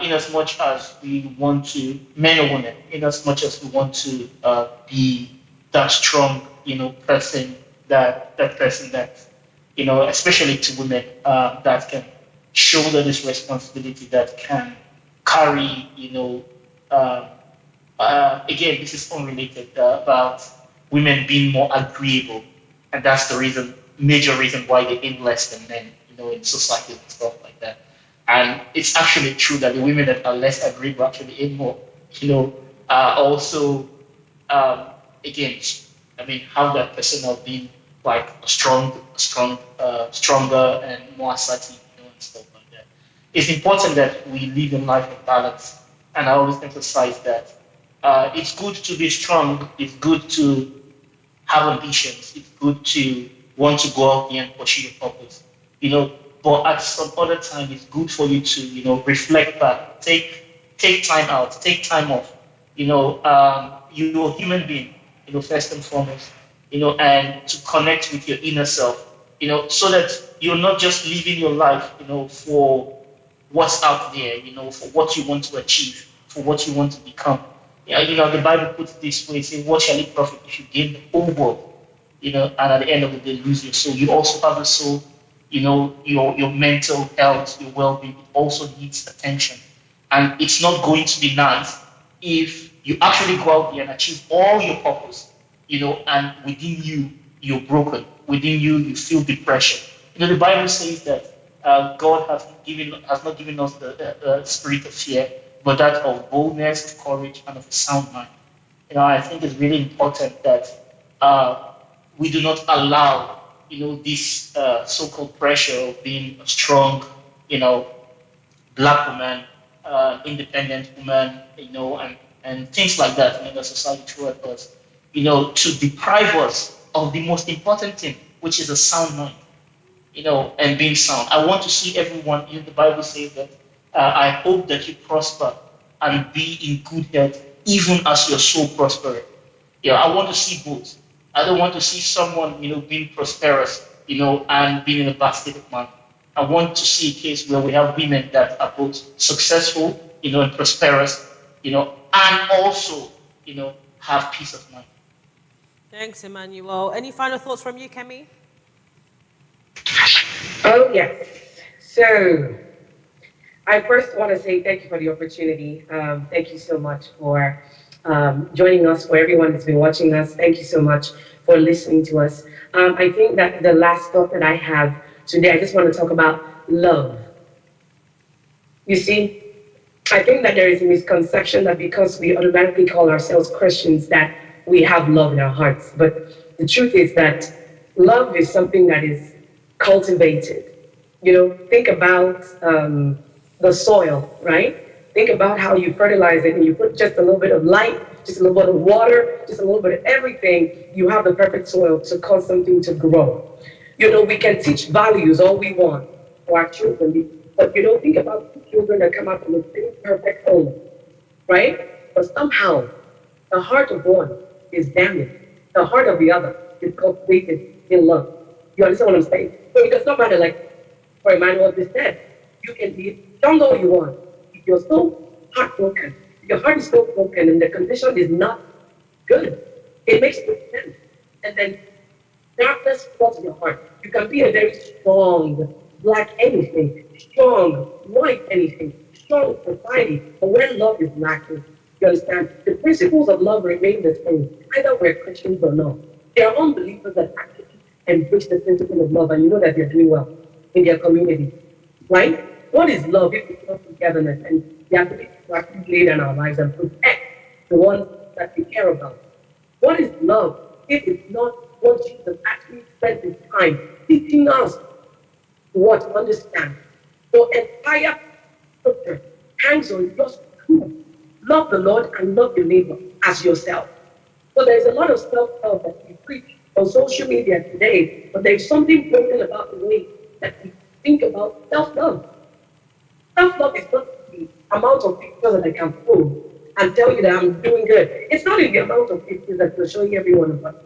in as much as we want to, men or women, in as much as we want to be that strong, person, that especially to women, that can shoulder this responsibility, that can carry, again, this is unrelated about women being more agreeable, and that's the major reason why they earn less than men, in society and stuff like that. And it's actually true that the women that are less agreeable actually earn more, also, again, have that person of being like stronger and more assertive, and stuff like that. It's important that we live in life of balance, and I always emphasize that it's good to be strong. It's good to have ambitions. It's good to want to go out there and pursue your purpose. But at some other time, it's good for you to reflect back, take time out, take time off. You're a human being, first and foremost. And to connect with your inner self. So that you're not just living your life, for what's out there, for what you want to achieve, for what you want to become. The Bible puts it this way: say, "What shall it profit if you gain the whole world, and at the end of the day lose your soul?" You also have a soul. Your mental health, your well-being also needs attention, and it's not going to be nice if you actually go out there and achieve all your purpose, and within you you're broken. Within you feel depression. The Bible says that God has not given us the spirit of fear, but that of boldness, of courage, and of a sound mind. I think it's really important that we do not allow, this so-called pressure of being a strong, black woman, independent woman, and things like that in the society throughout us, to deprive us of the most important thing, which is a sound mind, and being sound. I want to see everyone, the Bible says that I hope that you prosper and be in good health, even as your soul prospereth. I want to see both. I don't want to see someone, being prosperous, and being in a bad state of mind. I want to see a case where we have women that are both successful, and prosperous, and also, have peace of mind. Thanks, Emmanuel. Any final thoughts from you, Kemi? Oh, yes. So, I first want to say thank you for the opportunity. Thank you so much for joining us, for everyone that's been watching us. Thank you so much for listening to us. I think that the last thought that I have today, I just want to talk about love. You see, I think that there is a misconception that because we automatically call ourselves Christians that we have love in our hearts. But the truth is that love is something that is cultivated. Think about the soil, right? Think about how you fertilize it and you put just a little bit of light, just a little bit of water, just a little bit of everything. You have the perfect soil to cause something to grow. We can teach values all we want to our children, but think about the children that come out from a perfect home, right? But somehow the heart of one is damaged. The heart of the other is cultivated in love. You understand what I'm saying? So it does not matter, like for Emmanuel just said, You can be strong all you want. If you're so heartbroken, if your heart is so broken and the condition is not good, it makes no sense. And then darkness floods your heart. You can be a very strong black anything, strong white anything, strong society, but when love is lacking, you understand, the principles of love remain the same, either we're Christians or not. There are unbelievers that actually embrace the principle of love, and you know that they're doing well in their community, right? What is love if it's not togetherness and the ability to actually lay down our lives and protect the ones that we care about? What is love if it's not what Jesus actually spent his time teaching us what to understand? The entire scripture hangs on just two. Love the Lord and love your neighbor as yourself. So there's a lot of self-love that we preach on social media today, but there's something broken about the way that we think about self-love. Self-love is not the amount of pictures that I can pull and tell you that I'm doing good. It's not in the amount of pictures that we're showing everyone about.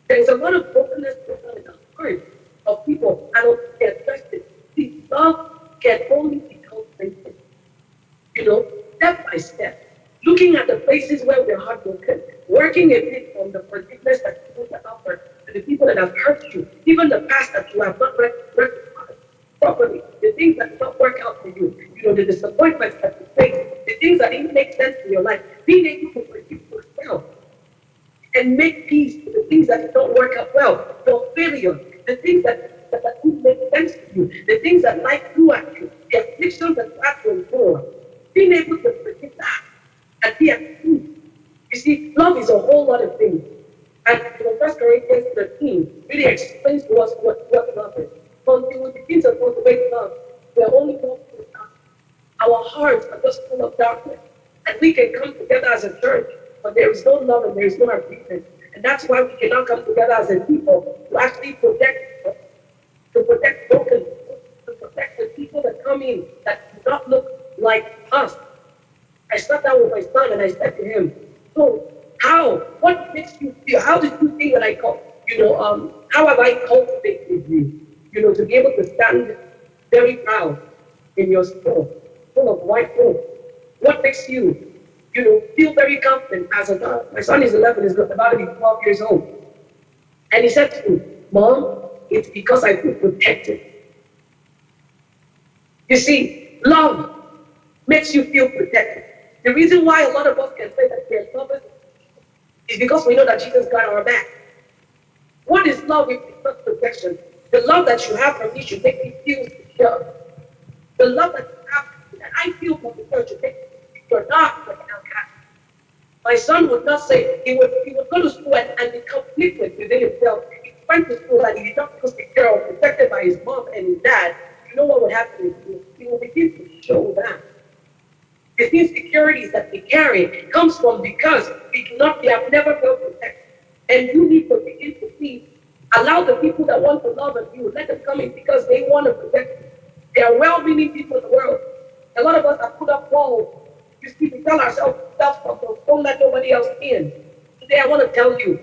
There's a lot of brokenness in the heart of people, and they're tested. See, love can only be cultivated, step by step. Looking at the places where we're heartbroken, working a bit on the forgiveness that you want to offer to the people that have hurt you, even the past that you have not recognized properly, the things that don't work out for you, the disappointments that you face, the things that didn't make sense in your life, being able to forgive yourself and make peace with the things that don't work out well, your failure, the things that didn't make sense to you, the things that life threw at you, the afflictions that you had to endure, being able to forgive that and be at peace. You see, love is a whole lot of things. And 1 Corinthians 13 really explains to us what love is. Until we begin to cultivate love, we're only walking with God. Our hearts are just full of darkness. And we can come together as a church, but there is no love and there is no agreement. And that's why we cannot come together as a people to actually protect broken people, to protect the people that come in that do not look like us. I sat down with my son and I said to him, so what makes you feel, how did you think that I call, how have I cultivated you, to be able to stand very proud in your store, full of white robes? What makes you, feel very confident as a dad? My son is 11, he's about to be 12 years old. And he said to me, Mom, it's because I feel protected. You see, love makes you feel protected. The reason why a lot of us can say that we are lovers is because we know that Jesus got our back. What is love if it's not protection? The love that you have for me should make me feel secure. The love that you have, that I feel for the church should make me feel secure, not like an outcast. My son would not say, he would go to school and be conflicted within himself. He went to school and he did not feel secure or protected by his mom and his dad. You know what would happen? He will begin to show that. The insecurities that we carry comes from because we have never felt protected. And you need to begin to see, allow the people that want to love you, let them come in because they want to protect you. There are well-meaning people in the world. A lot of us have put up walls. You see, we tell ourselves, don't let nobody else in. Today I want to tell you,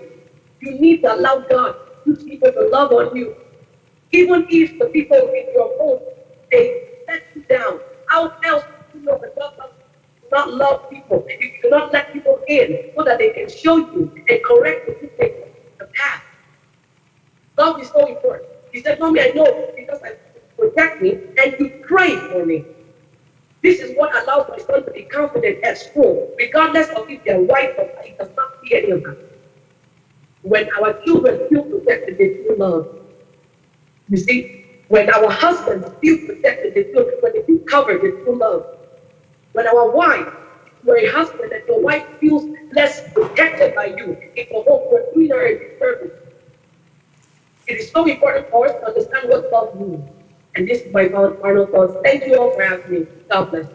you need to allow God to people to love on you. Even if the people in your home, they let you down. How else do you know that God does not love people? If you do not let people in so that they can show you and correct the path. Love is so important. He said, Mommy, I know because I protect me and you pray for me. This is what allows my son to be confident at school, regardless of if they're white or black. He does not see any of that. When our children feel protected, they feel love. You see, when our husbands feel protected, when they feel covered, they feel love. When our wife, you're a husband and your wife feels less protected by you, it's a hope for doing her a disservice. It is so important for us to understand what love means. And this is my final thoughts. Thank you all for having me. God bless.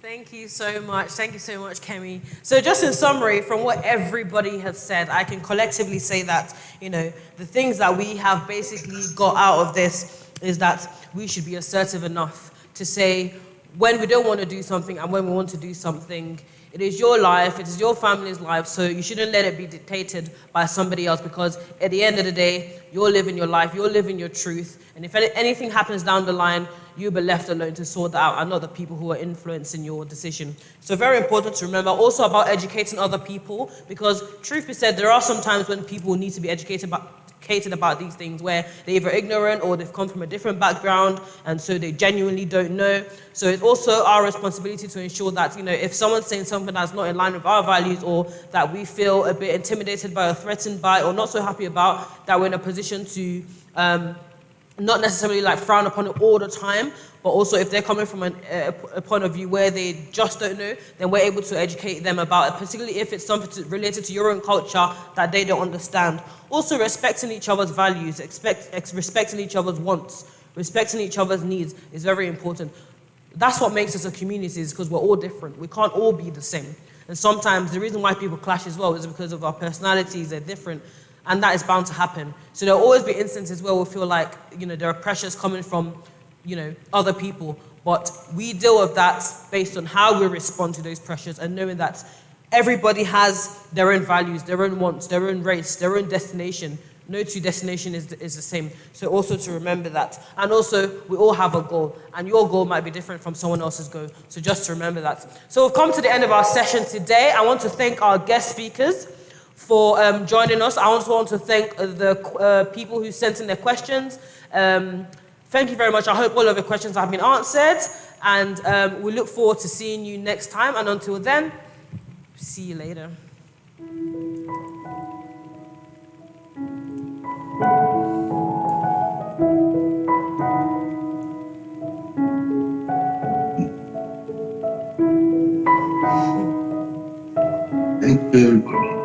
Thank you so much. Thank you so much, Kemi. So just in summary, from what everybody has said, I can collectively say that, the things that we have basically got out of this is that we should be assertive enough to say when we don't want to do something and when we want to do something. It is your life, it is your family's life, so you shouldn't let it be dictated by somebody else, because at the end of the day, you're living your life, you're living your truth, and if anything happens down the line, you'll be left alone to sort that out and not the people who are influencing your decision. So very important to remember. Also about educating other people, because truth be said, there are some times when people need to be educated about these things where they're either ignorant or they've come from a different background and so they genuinely don't know. So it's also our responsibility to ensure that, if someone's saying something that's not in line with our values or that we feel a bit intimidated by or threatened by or not so happy about, that we're in a position to not necessarily like frown upon it all the time, but also if they're coming from a point of view where they just don't know, then we're able to educate them about it, particularly if it's something related to your own culture that they don't understand. Also, respecting each other's values, respecting each other's wants, respecting each other's needs is very important. That's what makes us a community, is because we're all different. We can't all be the same. And sometimes the reason why people clash as well is because of our personalities, they're different. And that is bound to happen. So there'll always be instances where we'll feel like, there are pressures coming from, other people. But we deal with that based on how we respond to those pressures and knowing that everybody has their own values, their own wants, their own race, their own destination. No two destination is the same. So also to remember that. And also, we all have a goal. And your goal might be different from someone else's goal. So just to remember that. So we've come to the end of our session today. I want to thank our guest speakers for joining us. I also want to thank the people who sent in their questions. Thank you very much. I hope all of your questions have been answered. And we look forward to seeing you next time. And until then, see you later. Thank you, everybody.